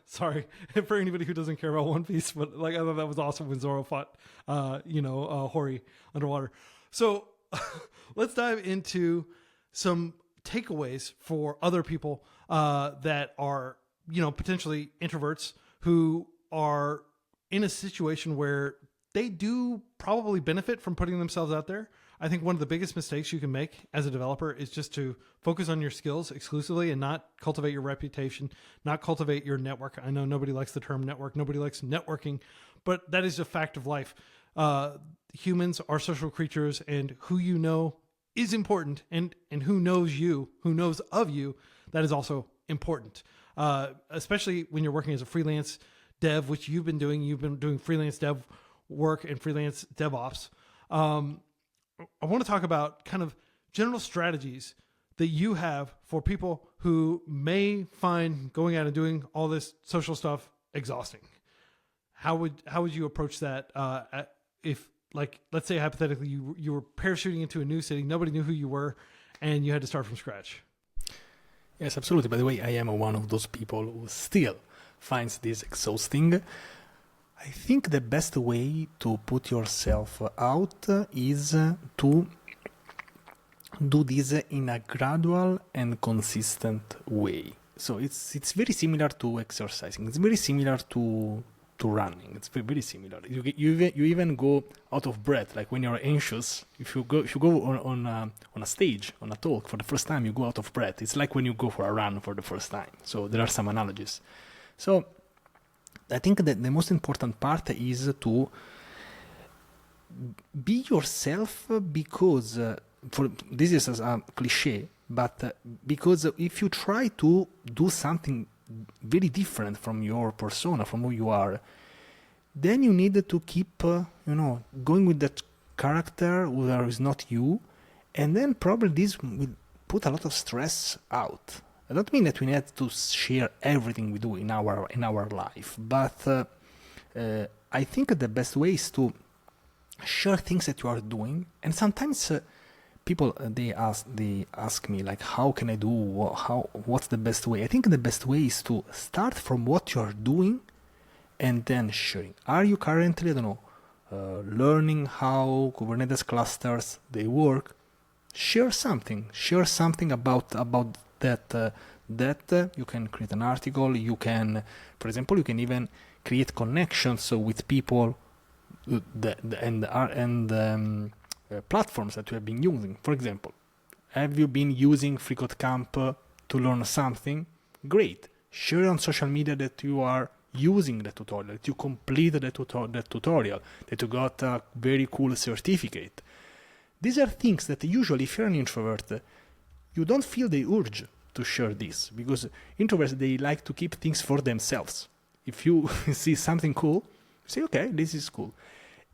Sorry for anybody who doesn't care about One Piece, but like I thought that was awesome when Zoro fought, Hori underwater. So let's dive into some takeaways for other people that are, potentially introverts who are in a situation where they do probably benefit from putting themselves out there. I think one of the biggest mistakes you can make as a developer is just to focus on your skills exclusively and not cultivate your reputation, not cultivate your network. I know nobody likes the term network. Nobody likes networking, but that is a fact of life. Humans are social creatures, and who you know is important, and who knows you, who knows of you, that is also important. Especially when you're working as a freelance dev, which you've been doing freelance dev work and freelance DevOps. I want to talk about kind of general strategies that you have for people who may find going out and doing all this social stuff exhausting. How would you approach that if, like, let's say hypothetically you were parachuting into a new city, nobody knew who you were, and you had to start from scratch? Yes, absolutely. By the way, I am one of those people who still finds this exhausting. I think the best way to put yourself out is to do this in a gradual and consistent way. So it's very similar to exercising. It's very similar to running. It's very, very similar. You even go out of breath. Like when you're anxious, if you go on a stage, on a talk for the first time, you go out of breath. It's like when you go for a run for the first time. So there are some analogies. So I think that the most important part is to be yourself, because this is a cliche, but because if you try to do something very different from your persona, from who you are, then you need to keep going with that character where is not you, and then probably this will put a lot of stress out. I don't mean that we need to share everything we do in our life, but I think the best way is to share things that you are doing. And sometimes people they ask me like, how can I do? What's the best way? I think the best way is to start from what you are doing, and then sharing. Are you currently, I don't know, learning how Kubernetes clusters they work? Share something. Share something about that. You can create an article. You can, for example, you can even create connections with people platforms that you have been using. For example, have you been using FreeCodeCamp to learn something? Great. Share on social media that you are using the tutorial, that you completed the tutorial, that you got a very cool certificate. These are things that usually, if you're an introvert, you don't feel the urge to share this, because introverts, they like to keep things for themselves. If you see something cool, you say, okay, this is cool.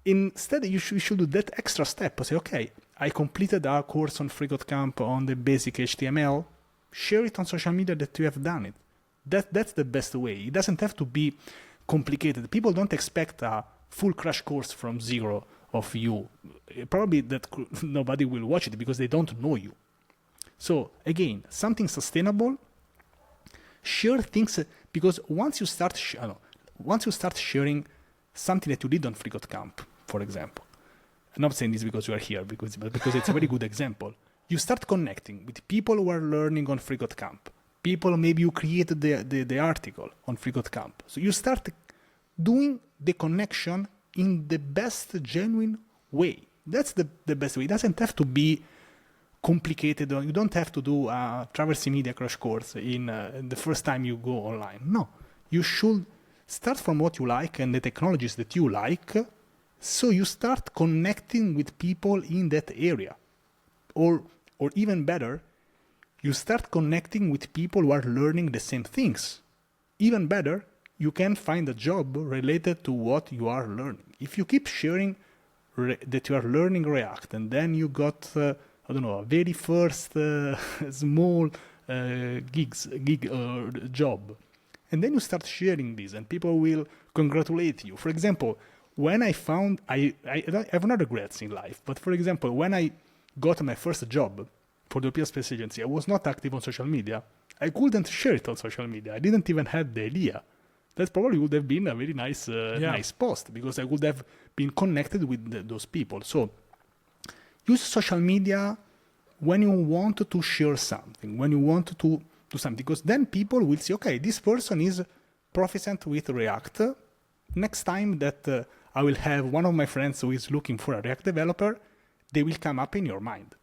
Instead, you should do that extra step. Say, okay, I completed a course on FreeCodeCamp on the basic HTML. Share it on social media that you have done it. That's the best way. It doesn't have to be complicated. People don't expect a full crash course from zero of you. Probably that nobody will watch it because they don't know you. So again, something sustainable. Share things, because once you start sharing something that you did on FreeCodeCamp, for example, I'm not saying this because you are here, because it's a very good example. You start connecting with people who are learning on FreeCodeCamp. People, maybe you created the article on FreeCodeCamp. So you start doing the connection in the best, genuine way. That's the best way. It doesn't have to be complicated. You don't have to do a Traversy Media crash course in the first time you go online. No, you should start from what you like and the technologies that you like. So you start connecting with people in that area. Or even better, you start connecting with people who are learning the same things. Even better, you can find a job related to what you are learning. If you keep sharing that you are learning React, and then you got, a very first small job, and then you start sharing this, and people will congratulate you. For example, when I found, I have no regrets in life, but for example, when I got my first job for the European Space Agency, I was not active on social media. I couldn't share it on social media. I didn't even have the idea. That probably would have been a very nice post, because I would have been connected with those people. So use social media when you want to share something, when you want to do something, because then people will see, okay, this person is proficient with React. Next time that I will have one of my friends who is looking for a React developer, they will come up in your mind.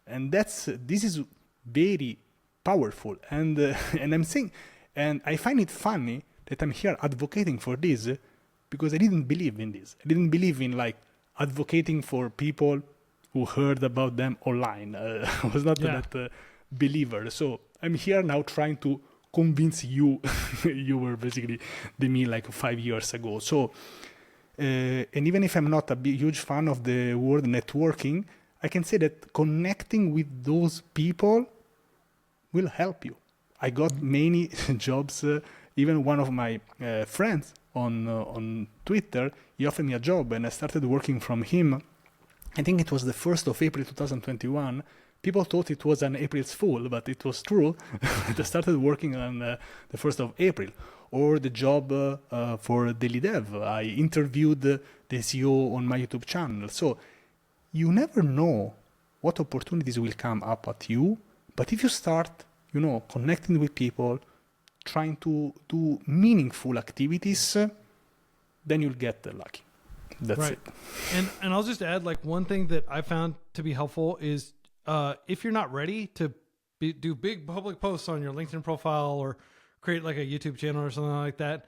And this is very powerful. And I'm saying, and I find it funny that I'm here advocating for this, because I didn't believe in this. I didn't believe in advocating for people who heard about them online. I was not that believer. So I'm here now trying to convince you. You were basically me 5 years ago. So, and even if I'm not a huge fan of the word networking, I can say that connecting with those people will help you. I got many jobs. Even one of my friends on Twitter, he offered me a job, and I started working from him. I think it was the 1st of April 2021. People thought it was an April's Fool, but it was true. I started working on the 1st of April. Or the job for Daily Dev. I interviewed the CEO on my YouTube channel. So you never know what opportunities will come up at you. But if you start, connecting with people, trying to do meaningful activities, then you'll get lucky. That's right. it. And I'll just add, one thing that I found to be helpful is if you're not ready to do big public posts on your LinkedIn profile or create a YouTube channel or something like that,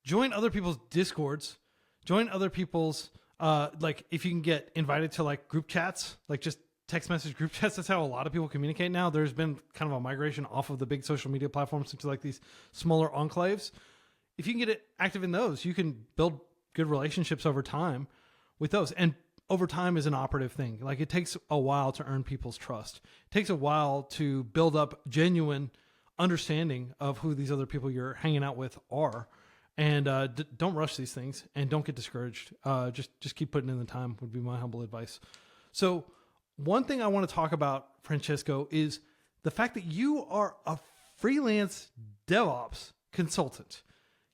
join other people's Discords, join other people's, if you can get invited to group chats, just text message group chats. That's how a lot of people communicate now. There's been kind of a migration off of the big social media platforms into these smaller enclaves. If you can get active in those, you can build good relationships over time with those. And over time is an operative thing. It takes a while to earn people's trust. It takes a while to build up genuine understanding of who these other people you're hanging out with are. And don't rush these things, and don't get discouraged. Just keep putting in the time would be my humble advice. So one thing I want to talk about, Francesco, is the fact that you are a freelance DevOps consultant.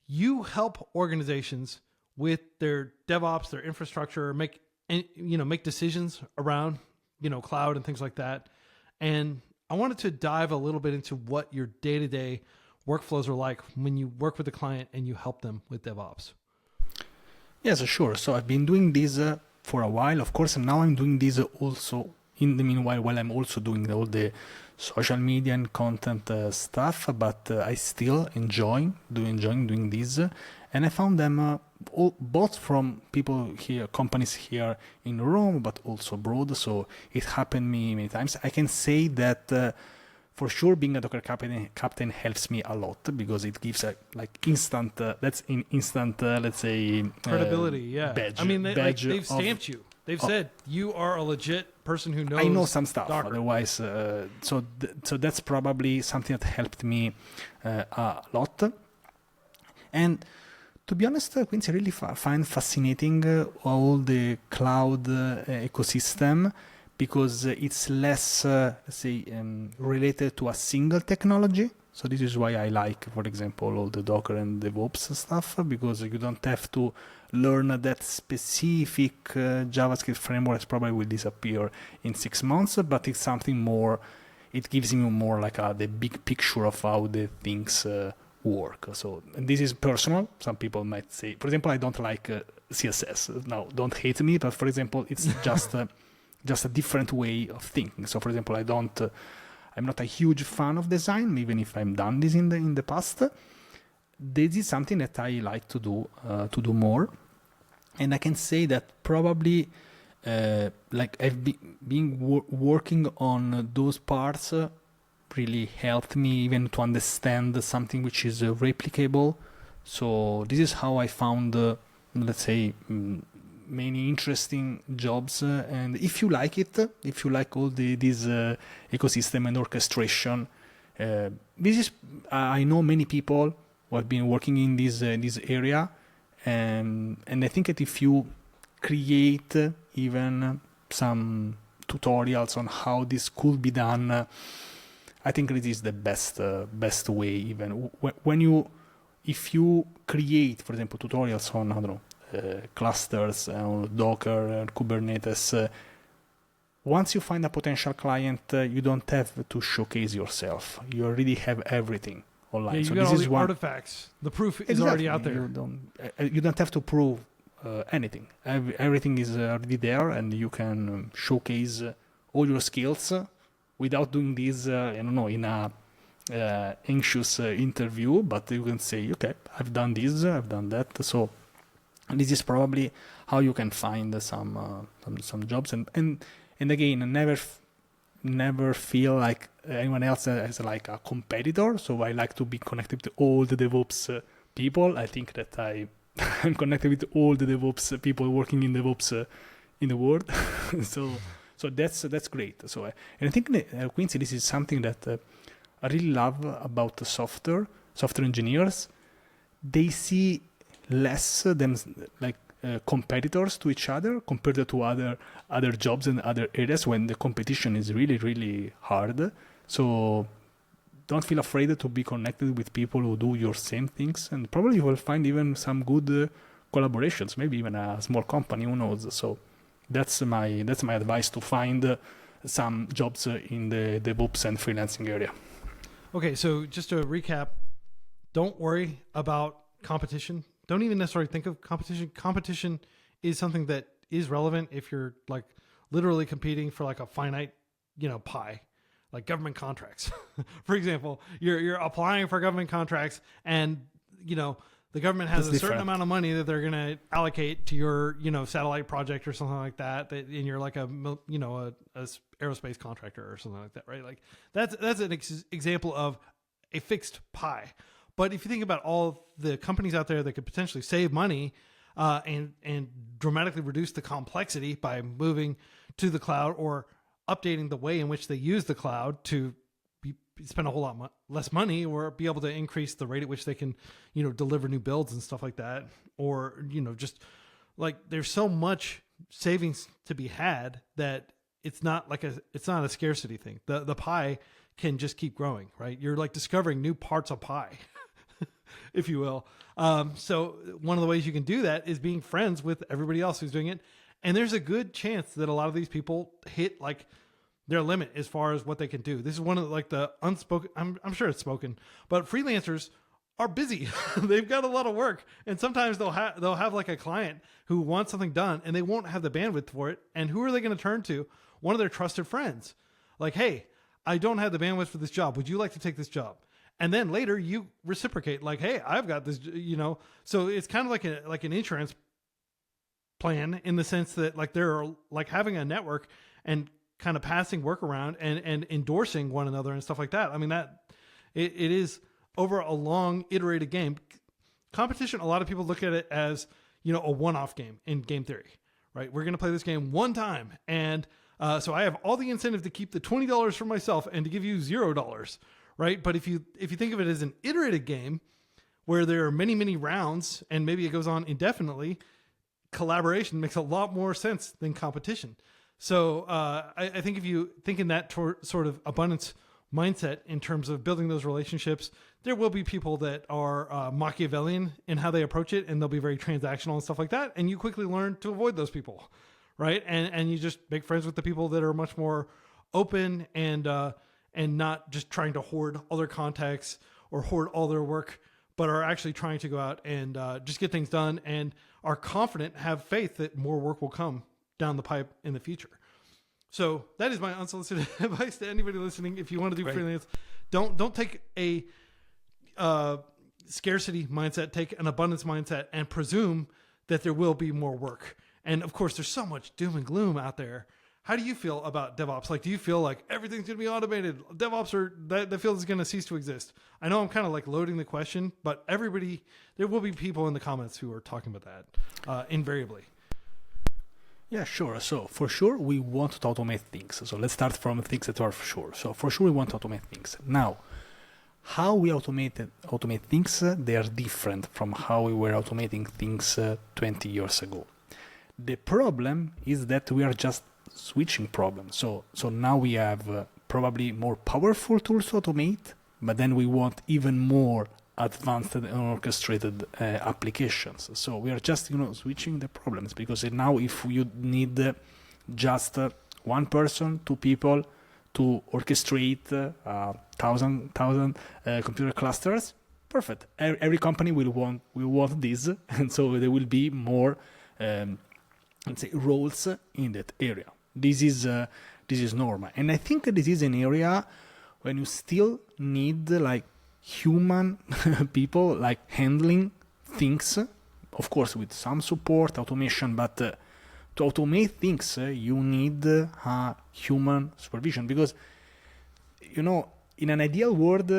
You help organizations with their DevOps, their infrastructure, make decisions around, cloud and things like that. And I wanted to dive a little bit into what your day-to-day workflows are like when you work with a client and you help them with DevOps. Yes, sure. So I've been doing this for a while, of course, and now I'm doing this also in the meanwhile while I'm also doing all the social media and content stuff, but I still enjoying doing this. And I found them both from people here, companies here in Rome, but also abroad. So it happened me many times. I can say that for sure, being a Docker captain helps me a lot because it gives instant, let's say, credibility. Yeah, badge. I mean, they've of, stamped you. They've said you are a legit person who knows. I know some stuff. Docker. Otherwise, so that's probably something that helped me a lot. And to be honest, Quincy, I really find fascinating all the cloud ecosystem, because it's less, related to a single technology. So this is why I like, for example, all the Docker and DevOps stuff, because you don't have to learn that specific JavaScript frameworks probably will disappear in 6 months, but it's something more, it gives you more like the big picture of how the things work. So, and this is personal. Some people might say, for example, I don't like CSS. Now, don't hate me, but for example, it's just a different way of thinking. So, for example, I'm not a huge fan of design, even if I've done this in the past. This is something that I like to do more, and I can say that probably I've been working on those parts really helped me even to understand something which is replicable. So this is how I found, many interesting jobs. And if you like it, if you like all this ecosystem and orchestration, this is I know many people who have been working in this area, and I think that if you create even some tutorials on how this could be done, I think it is the best way. Even if you create, for example, tutorials on clusters, on Docker, Kubernetes. Once you find a potential client, you don't have to showcase yourself. You already have everything online. Yeah, you so got this all is the artifacts. The proof is already out there. You don't have to prove anything. Everything is already there, and you can showcase all your skills without doing this, in a anxious interview. But you can say, okay, I've done this, I've done that. So this is probably how you can find some jobs, and again, never feel like anyone else as like a competitor. So I like to be connected to all the DevOps people. I think that I'm connected with all the DevOps people working in DevOps in the world. so that's great. So and I think Quincy, this is something that I really love about the software engineers. They see less than competitors to each other compared to other jobs and other areas when the competition is really, really hard. So don't feel afraid to be connected with people who do your same things, and probably you will find even some good collaborations, maybe even a small company, who knows. So that's my advice, to find some jobs in the DevOps and freelancing area. Okay, so just to recap, don't worry about competition. Don't even necessarily think of competition. Competition is something that is relevant if you're like literally competing for like a finite, pie, like government contracts. For example, you're applying for government contracts, and the government has a certain amount of money that they're going to allocate to your satellite project or something like that. And you're like a aerospace contractor or something like that, right? Like that's an example of a fixed pie. But if you think about all the companies out there that could potentially save money and dramatically reduce the complexity by moving to the cloud or updating the way in which they use the cloud to be spend a whole lot less money, or be able to increase the rate at which they can, deliver new builds and stuff like that. Or, just like there's so much savings to be had that it's not a scarcity thing. The pie can just keep growing, right? You're like discovering new parts of pie, if you will. So one of the ways you can do that is being friends with everybody else who's doing it. And there's a good chance that a lot of these people hit like their limit as far as what they can do. This is one of like the unspoken, I'm sure it's spoken, but freelancers are busy. They've got a lot of work. And sometimes they'll have like a client who wants something done and they won't have the bandwidth for it. And who are they going to turn to? One of their trusted friends. Like, hey, I don't have the bandwidth for this job. Would you like to take this job? And then later you reciprocate like, hey, I've got this, so it's kind of like an insurance plan in the sense that like they're like having a network and kind of passing work around and endorsing one another and stuff like that. I mean, that it is over a long iterated game. Competition, a lot of people look at it as, a one-off game in game theory, right? We're going to play this game one time. And so I have all the incentive to keep the $20 for myself and to give you $0, right? But if you think of it as an iterated game where there are many, many rounds and maybe it goes on indefinitely, collaboration makes a lot more sense than competition. So I think if you think in that sort of abundance mindset in terms of building those relationships, there will be people that are Machiavellian in how they approach it, and they'll be very transactional and stuff like that. And you quickly learn to avoid those people, right? And you just make friends with the people that are much more open and not just trying to hoard all their contacts or hoard all their work, but are actually trying to go out and just get things done and are confident, have faith that more work will come down the pipe in the future. So that is my unsolicited advice to anybody listening. If you want to do freelance, don't take a scarcity mindset, take an abundance mindset and presume that there will be more work. And of course, there's so much doom and gloom out there. How do you feel about DevOps? Like, do you feel like everything's going to be automated? DevOps that field is going to cease to exist. I know I'm kind of like loading the question, but there will be people in the comments who are talking about that invariably. Yeah, sure. So for sure, we want to automate things. So let's start from things that are for sure. So for sure, we want to automate things. Now, how we automate things, they are different from how we were automating things 20 years ago. The problem is that we are just switching problems. So now we have probably more powerful tools to automate, but then we want even more advanced and orchestrated applications. So we are just switching the problems, because now if you need just one person, two people to orchestrate 1,000 computer clusters, perfect. Every company will want this, and so there will be more let's say roles in that area. This is normal, and I think this is an area when you still need like human people like handling things, of course with some support, automation, but to automate things you need human supervision, because in an ideal world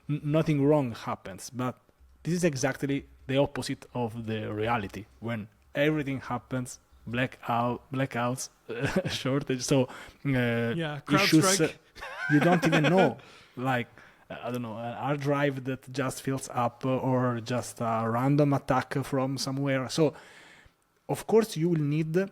nothing wrong happens, but this is exactly the opposite of the reality when everything happens. Blackouts, shortage, so issues you don't even know, like I don't know, a hard drive that just fills up or just a random attack from somewhere. So of course you will need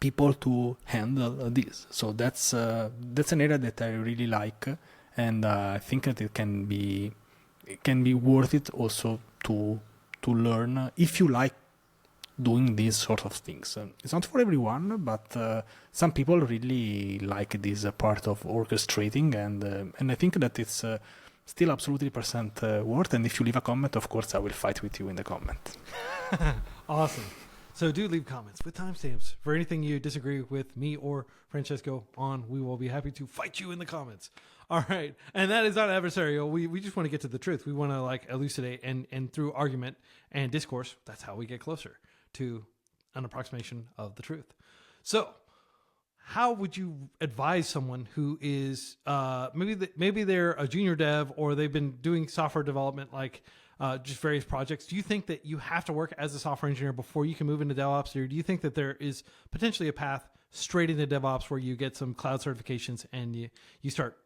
people to handle this. So that's an area that I really like, and I think that it can be worth it also to learn if you like doing these sort of things. It's not for everyone, but some people really like this part of orchestrating, and I think that it's still absolutely percent worth. And if you leave a comment, of course I will fight with you in the comment. Awesome. So do leave comments with timestamps for anything you disagree with me or Francesco on. We will be happy to fight you in the comments. All right. And that is not adversarial. We just want to get to the truth. We want to like elucidate, and through argument and discourse, that's how we get closer to an approximation of the truth. So how would you advise someone who is maybe they're a junior dev, or they've been doing software development, like just various projects? Do you think that you have to work as a software engineer before you can move into DevOps, or do you think that there is potentially a path straight into DevOps where you get some cloud certifications and you start,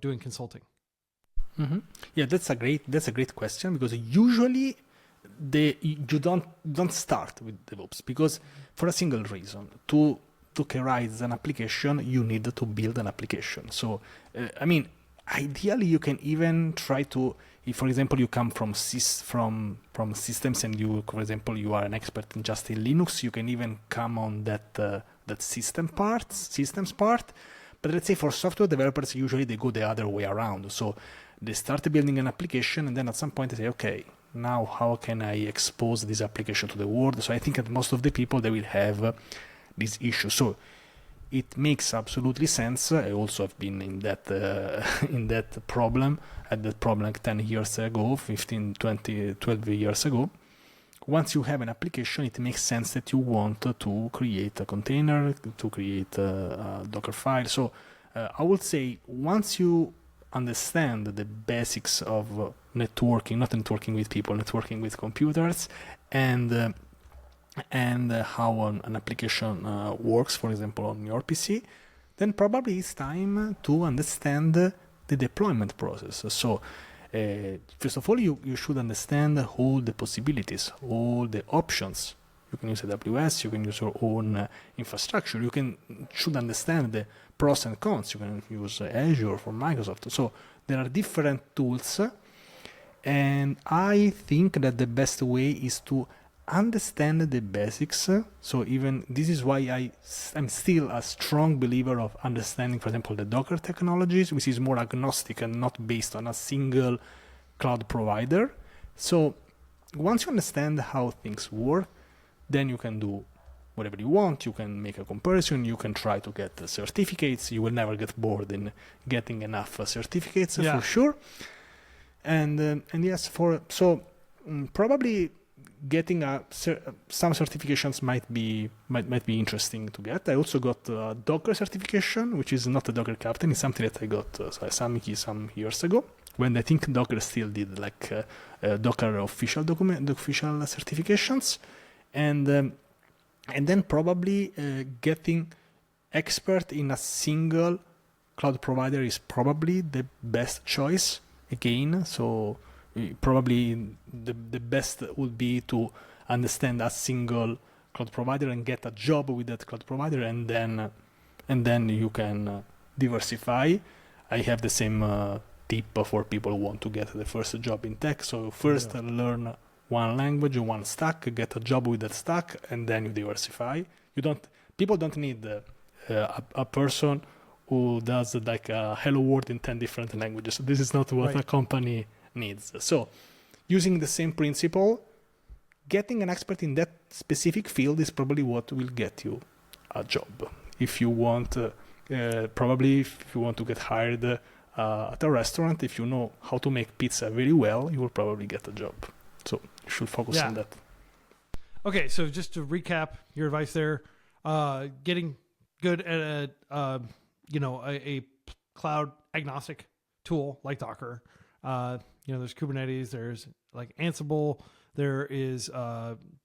doing consulting? Mm-hmm. Yeah, that's a great question, because usually you don't start with DevOps, because for a single reason: to write an application, you need to build an application. So ideally you can even try to, if for example you come from systems and you, for example, you are an expert in just in Linux, you can even come on that systems part. But let's say for software developers, usually they go the other way around. So they start building an application, and then at some point they say, okay, now how can I expose this application to the world? So I think that most of the people, they will have this issue. So it makes absolutely sense. I also have been in that problem, at that problem like 10 years ago, 15, 20, 12 years ago. Once you have an application, it makes sense that you want to create a container, to create a Docker file. So I would say once you understand the basics of networking, not networking with people, networking with computers, and how an application works, for example, on your PC, then probably it's time to understand the deployment process. So first of all, you should understand all the possibilities, all the options. You can use AWS, you can use your own infrastructure, should understand the pros and cons. You can use Azure for Microsoft. So there are different tools, and I think that the best way is to understand the basics. So even this is why I'm still a strong believer of understanding, for example, the Docker technologies, which is more agnostic and not based on a single cloud provider. So once you understand how things work, then you can do whatever you want. You can make a comparison, you can try to get certificates. You will never get bored in getting enough certificates, for sure. And yes, probably getting some certifications might be interesting to get. I also got a Docker certification, which is not a Docker Captain. It's something that I got some years ago, when I think Docker still did like Docker official certifications, and then probably getting expert in a single cloud provider is probably the best choice again. So probably the best would be to understand a single cloud provider and get a job with that cloud provider, and then you can diversify. I have the same tip for people who want to get the first job in tech. So first learn one language, one stack, get a job with that stack, and then you diversify. People don't need a person who does like a hello world in 10 different languages. This is not what a company needs. So using the same principle, getting an expert in that specific field is probably what will get you a job. If you want to get hired at a restaurant, if you know how to make pizza very well, you will probably get a job. So you should focus on that. Okay, so just to recap your advice there, getting good at a cloud agnostic tool like Docker. There's Kubernetes, there's like Ansible, there is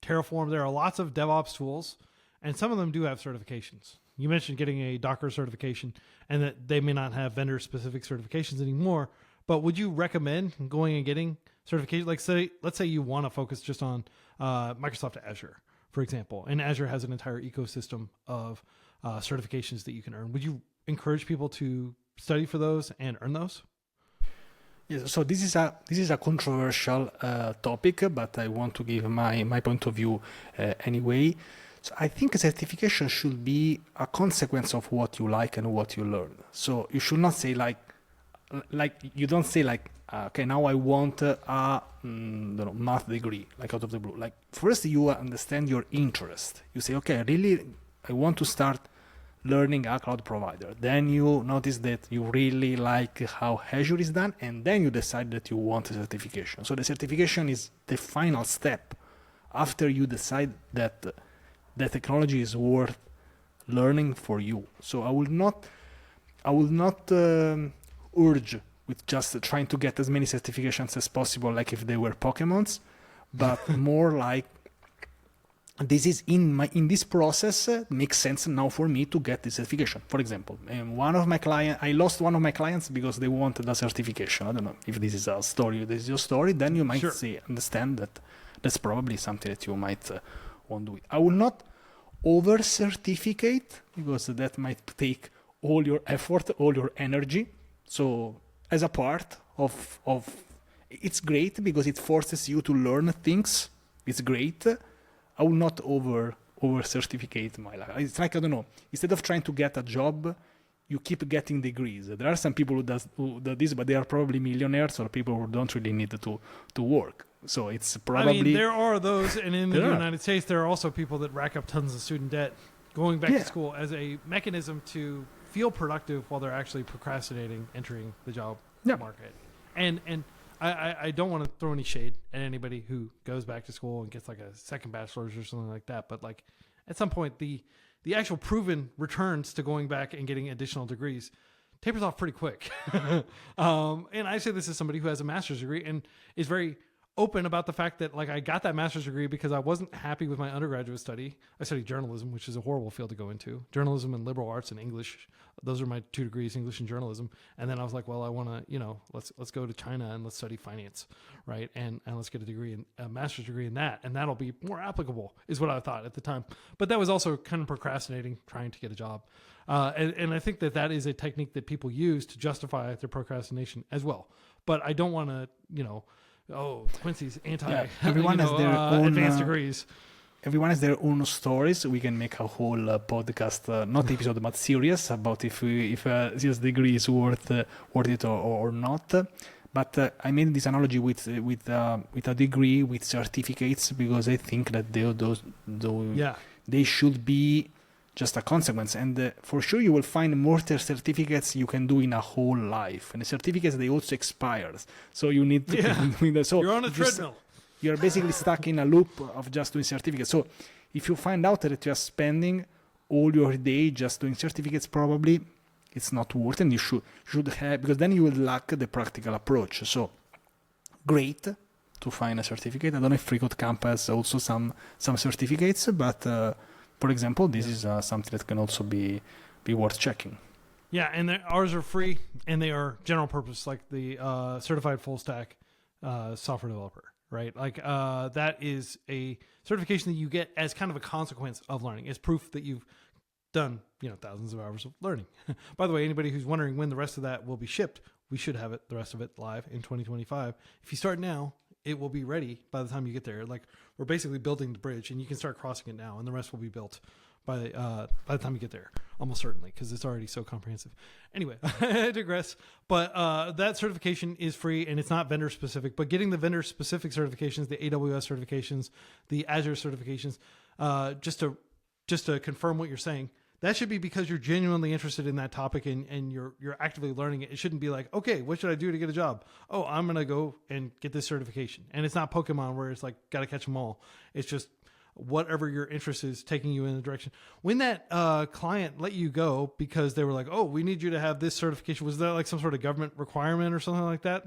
Terraform. There are lots of DevOps tools, and some of them do have certifications. You mentioned getting a Docker certification, and that they may not have vendor-specific certifications anymore, but would you recommend going and getting certification? Like, let's say you want to focus just on Microsoft Azure, for example, and Azure has an entire ecosystem of certifications that you can earn. Would you encourage people to study for those and earn those? Yes, so this is a controversial topic, but I want to give my point of view anyway. So I think certification should be a consequence of what you like and what you learn. So you should not say like you don't say like, okay, now I want a math degree, like out of the blue. Like first you understand your interest. You say, okay, I want to start learning a cloud provider. Then you notice that you really like how Azure is done, and then you decide that you want a certification. So the certification is the final step after you decide that the technology is worth learning for you. So I will not urge with just trying to get as many certifications as possible, like if they were Pokemons, but more like this is in this process makes sense now for me to get the certification. For example, I lost one of my clients because they wanted a certification. I don't know if this is a story, this is your story, then you might understand that that's probably something that you might want to do. I will not over certificate because that might take all your effort, all your energy. So as a part of it's great because it forces you to learn things. It's great. I will not over certificate my life. It's like, I don't know, instead of trying to get a job, you keep getting degrees. There are some people who do this, but they are probably millionaires or people who don't really need to work. So it's probably... I mean, there are those, and in the United States, there are also people that rack up tons of student debt going back to school as a mechanism to feel productive while they're actually procrastinating entering the job market. And I don't want to throw any shade at anybody who goes back to school and gets like a second bachelor's or something like that. But like at some point, the actual proven returns to going back and getting additional degrees tapers off pretty quick. And I say this as somebody who has a master's degree and is very open about the fact that like I got that master's degree because I wasn't happy with my undergraduate study. I studied journalism, which is a horrible field to go into. Journalism and liberal arts and English. Those are my 2 degrees, English and journalism. And then I was like, well, I want to, let's go to China and let's study finance, right? And let's get a master's degree in that. And that'll be more applicable is what I thought at the time. But that was also kind of procrastinating, trying to get a job. And I think that is a technique that people use to justify their procrastination as well. But I don't want to, Quincy's anti everyone has their own advanced degrees. Everyone has their own stories. We can make a whole podcast, not episode, but series about if this degree is worth it or not. But I made this analogy with a degree, with certificates, because I think that they should be just a consequence. And for sure, you will find more certificates you can do in a whole life. And the certificates, they also expire. So you need to... So you're on a treadmill. You're basically stuck in a loop of just doing certificates. So if you find out that you are spending all your day just doing certificates, probably it's not worth it. And you should have, because then you will lack the practical approach. So great to find a certificate. I don't know if FreeCodeCamp has also some certificates, but for example, this is something that can also be worth checking. Yeah, and ours are free, and they are general purpose, like the certified full stack software developer. Right? Like that is a certification that you get as kind of a consequence of learning. It's proof that you've done, thousands of hours of learning. By the way, anybody who's wondering when the rest of that will be shipped, we should have the rest of it live in 2025. If you start now, it will be ready by the time you get there. Like we're basically building the bridge and you can start crossing it now and the rest will be built by the time you get there, almost certainly, because it's already so comprehensive. Anyway, I digress. But that certification is free and it's not vendor specific. But getting the vendor specific certifications, the AWS certifications, the Azure certifications, just to confirm what you're saying, that should be because you're genuinely interested in that topic and you're actively learning it. It shouldn't be like, okay, what should I do to get a job? Oh, I'm gonna go and get this certification. And it's not Pokemon where it's like gotta catch them all. It's just whatever your interest is taking you in the direction. When that client let you go because they were like, oh, we need you to have this certification, was that like some sort of government requirement or something like that?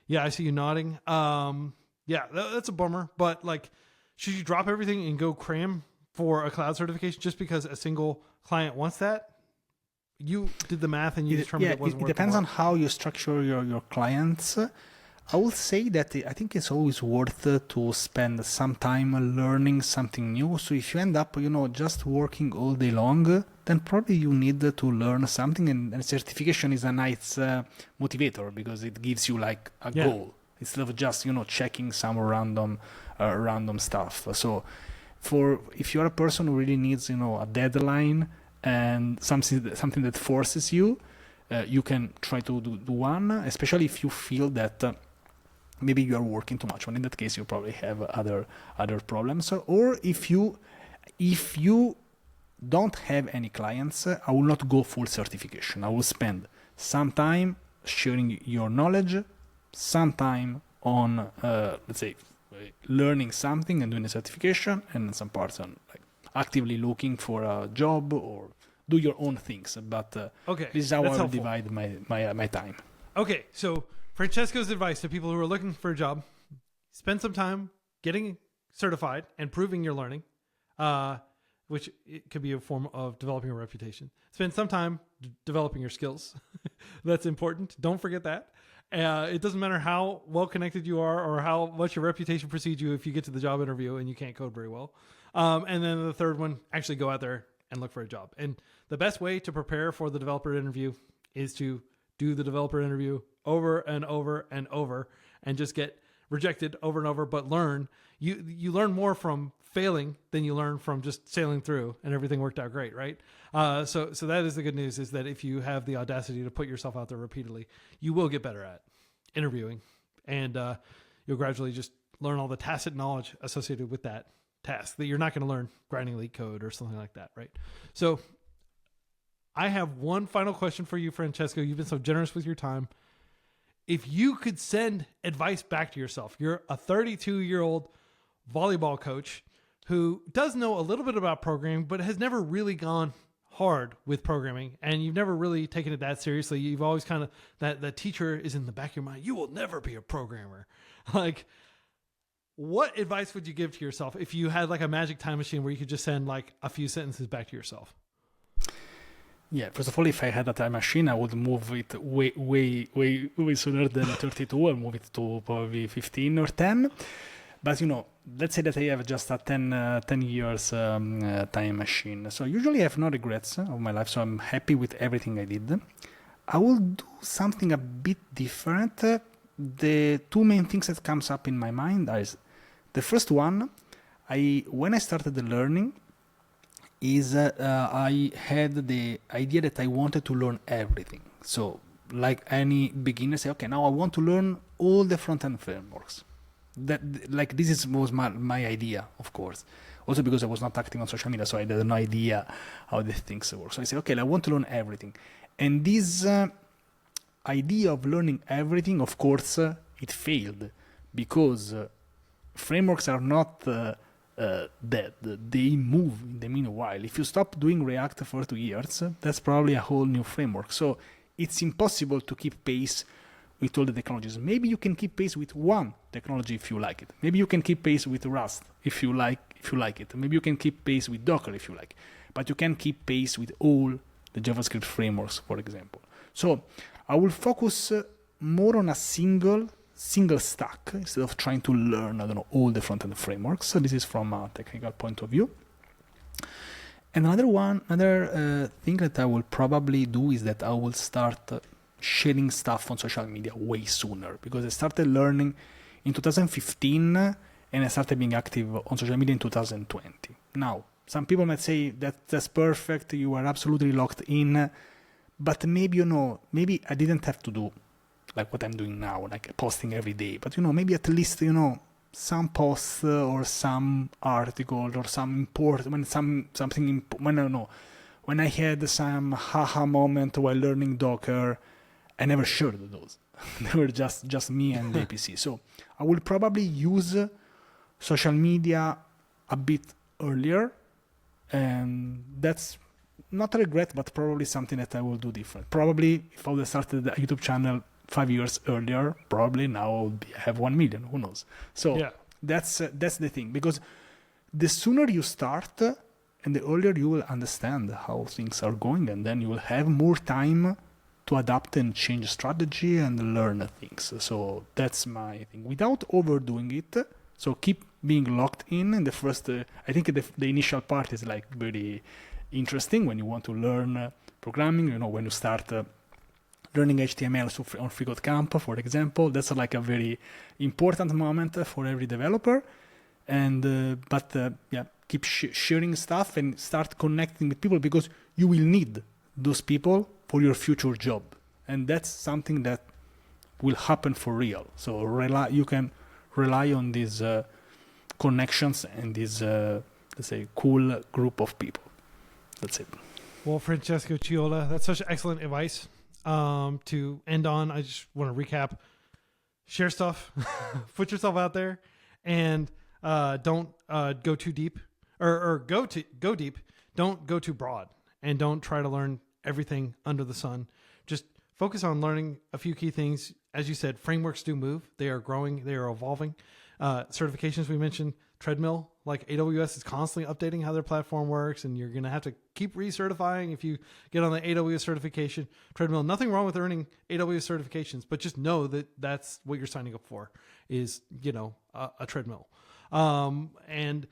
Yeah, I see you nodding. Yeah, that's a bummer. But like, should you drop everything and go cram for a cloud certification just because a single client wants that? You did the math and you determined it wasn't worth it. It depends on how you structure your clients. I will say that I think it's always worth to spend some time learning something new. So if you end up, just working all day long, then probably you need to learn something. And certification is a nice motivator because it gives you like a goal instead of just, checking some random stuff. So if you're a person who really needs, a deadline and something that forces you, you can try to do one, especially if you feel that maybe you are working too much. Well, in that case, you probably have other problems. Or if you don't have any clients, I will not go full certification. I will spend some time sharing your knowledge, some time on, let's say, learning something and doing a certification, and some parts on like actively looking for a job or do your own things. But this is how I will divide my time. Okay, so Francesco's advice to people who are looking for a job: spend some time getting certified and proving your learning. which it could be a form of developing a reputation. Spend some time developing your skills. That's important. Don't forget that. It doesn't matter how well connected you are or how much your reputation precedes you if you get to the job interview and you can't code very well. And then the third one, actually go out there and look for a job. And the best way to prepare for the developer interview is to do the developer interview over and over and over and just get rejected over and over, but learn. You learn more from failing than you learn from just sailing through and everything worked out great, right? So that is the good news, is that if you have the audacity to put yourself out there repeatedly, you will get better at interviewing, and you'll gradually just learn all the tacit knowledge associated with that task that you're not going to learn grinding leak code or something like that, right? So I have one final question for you, Francesco. You've been so generous with your time. If you could send advice back to yourself, you're a 32-year-old volleyball coach who does know a little bit about programming, but has never really gone hard with programming, and you've never really taken it that seriously. You've always kind of, that teacher is in the back of your mind. You will never be a programmer. Like, what advice would you give to yourself if you had like a magic time machine where you could just send like a few sentences back to yourself? Yeah, first of all, if I had a time machine, I would move it way sooner than 32 and move it to probably 15 or 10. But, let's say that I have just a 10 years time machine. So usually I have no regrets of my life, so I'm happy with everything I did. I will do something a bit different. The two main things that comes up in my mind are, the first one, when I started the learning, is I had the idea that I wanted to learn everything. So like any beginner, say, okay, now I want to learn all the front-end frameworks. This was my idea, of course. Also because I was not active on social media, so I had no idea how the things work. So I said, okay, I want to learn everything. And this idea of learning everything, of course, it failed, because frameworks are not dead. They move in the meanwhile. If you stop doing React for 2 years, that's probably a whole new framework. So it's impossible to keep pace with all the technologies. Maybe you can keep pace with one technology if you like it. Maybe you can keep pace with Rust if you like it. Maybe you can keep pace with Docker if you like. But you can keep pace with all the JavaScript frameworks, for example. So I will focus more on a single stack instead of trying to learn, all the front-end frameworks. So this is from a technical point of view. And another thing that I will probably do is that I will start sharing stuff on social media way sooner, because I started learning in 2015 and I started being active on social media in 2020. Now, some people might say that's perfect, you are absolutely locked in, but maybe, maybe I didn't have to do like what I'm doing now, like posting every day, but maybe at least, some posts or some article or some important, when I had some haha moment while learning Docker, I never shared those. They were just me and the APC. So I will probably use social media a bit earlier, and that's not a regret, but probably something that I will do different. Probably if I would have started the YouTube channel 5 years earlier, probably now I would have 1 million. Who knows? So yeah, that's the thing, because the sooner you start and the earlier you will understand how things are going, and then you will have more time to adapt and change strategy and learn things. So that's my thing, without overdoing it. So keep being locked in the first, I think the initial part is like very interesting when you want to learn programming, when you start learning HTML on FreeCodeCamp, for example. That's like a very important moment for every developer. And keep sharing stuff and start connecting with people, because you will need those people for your future job, and that's something that will happen for real. So you can rely on these connections and this let's say cool group of people. That's it. Well, Francesco Ciulla, that's such excellent advice. To end on, I just want to recap: share stuff, put yourself out there, and don't go too deep, or go deep. Don't go too broad, and don't try to learn everything under the sun. Just focus on learning a few key things. As you said, frameworks do move. They are growing. They are evolving. certifications we mentioned, treadmill, like AWS is constantly updating how their platform works, and you're going to have to keep recertifying if you get on the AWS certification. Treadmill, nothing wrong with earning AWS certifications, but just know that that's what you're signing up for is, a treadmill. And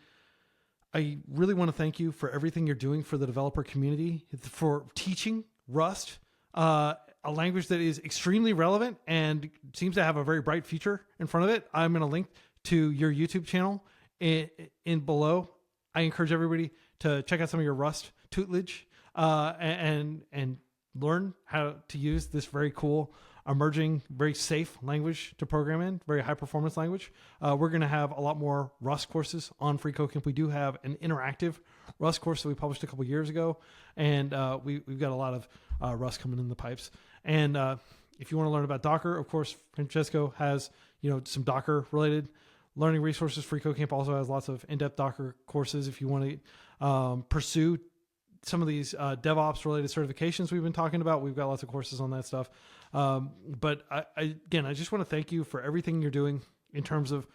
I really want to thank you for everything you're doing for the developer community, for teaching Rust, a language that is extremely relevant and seems to have a very bright future in front of it. I'm going to link to your YouTube channel in below. I encourage everybody to check out some of your Rust tutelage and learn how to use this very cool, emerging, very safe language to program in, very high performance language. We're going to have a lot more Rust courses on FreeCodeCamp. We do have an interactive Rust course that we published a couple years ago, and we've got a lot of Rust coming in the pipes. And if you want to learn about Docker, of course, Francesco has some Docker related learning resources. FreeCodeCamp also has lots of in-depth Docker courses if you want to pursue some of these DevOps related certifications we've been talking about. We've got lots of courses on that stuff. But I just want to thank you for everything you're doing in terms of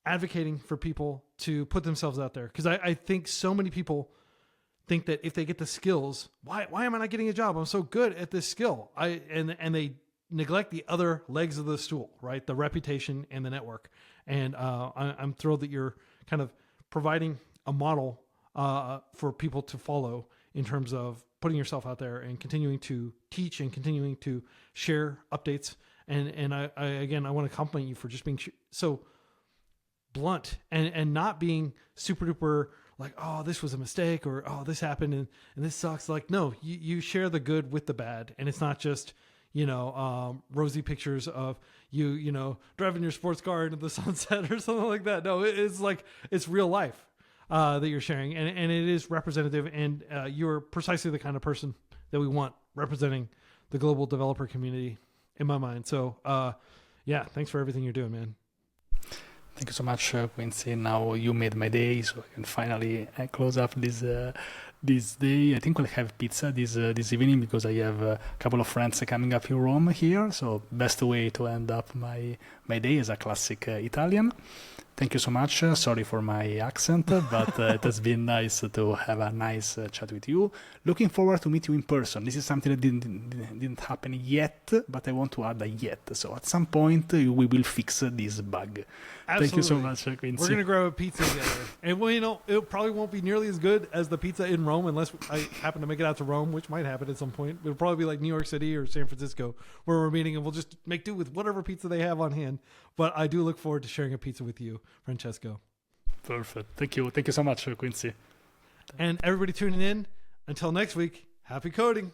advocating for people to put themselves out there. Because I think so many people think that if they get the skills, why am I not getting a job? I'm so good at this skill. And they neglect the other legs of the stool, right? The reputation and the network. And I'm thrilled that you're kind of providing a model for people to follow in terms of putting yourself out there and continuing to teach and continuing to share updates. And I want to compliment you for just being so blunt and not being super duper like, oh, this was a mistake, or oh, this happened and this sucks. Like, no, you share the good with the bad, and it's not just rosy pictures of you driving your sports car into the sunset or something like that. No, it's like it's real life that you're sharing, and it is representative, and you're precisely the kind of person that we want representing the global developer community in my mind. So thanks for everything you're doing, man. Thank you so much, Quincy. Now you made my day, so I can finally close up this day. I think we'll have pizza this evening because I have a couple of friends coming up in Rome here. So best way to end up my day is a classic Italian. Thank you so much. Sorry for my accent, but it has been nice to have a nice chat with you. Looking forward to meet you in person. This is something that didn't happen yet, but I want to add a yet. So at some point we will fix this bug. Absolutely. Thank you so much, Quincy. We're going to grab a pizza together. And it probably won't be nearly as good as the pizza in Rome unless I happen to make it out to Rome, which might happen at some point. It'll probably be like New York City or San Francisco where we're meeting, and we'll just make do with whatever pizza they have on hand. But I do look forward to sharing a pizza with you, Francesco. Perfect. Thank you. Thank you so much, Quincy. And everybody tuning in, until next week, happy coding.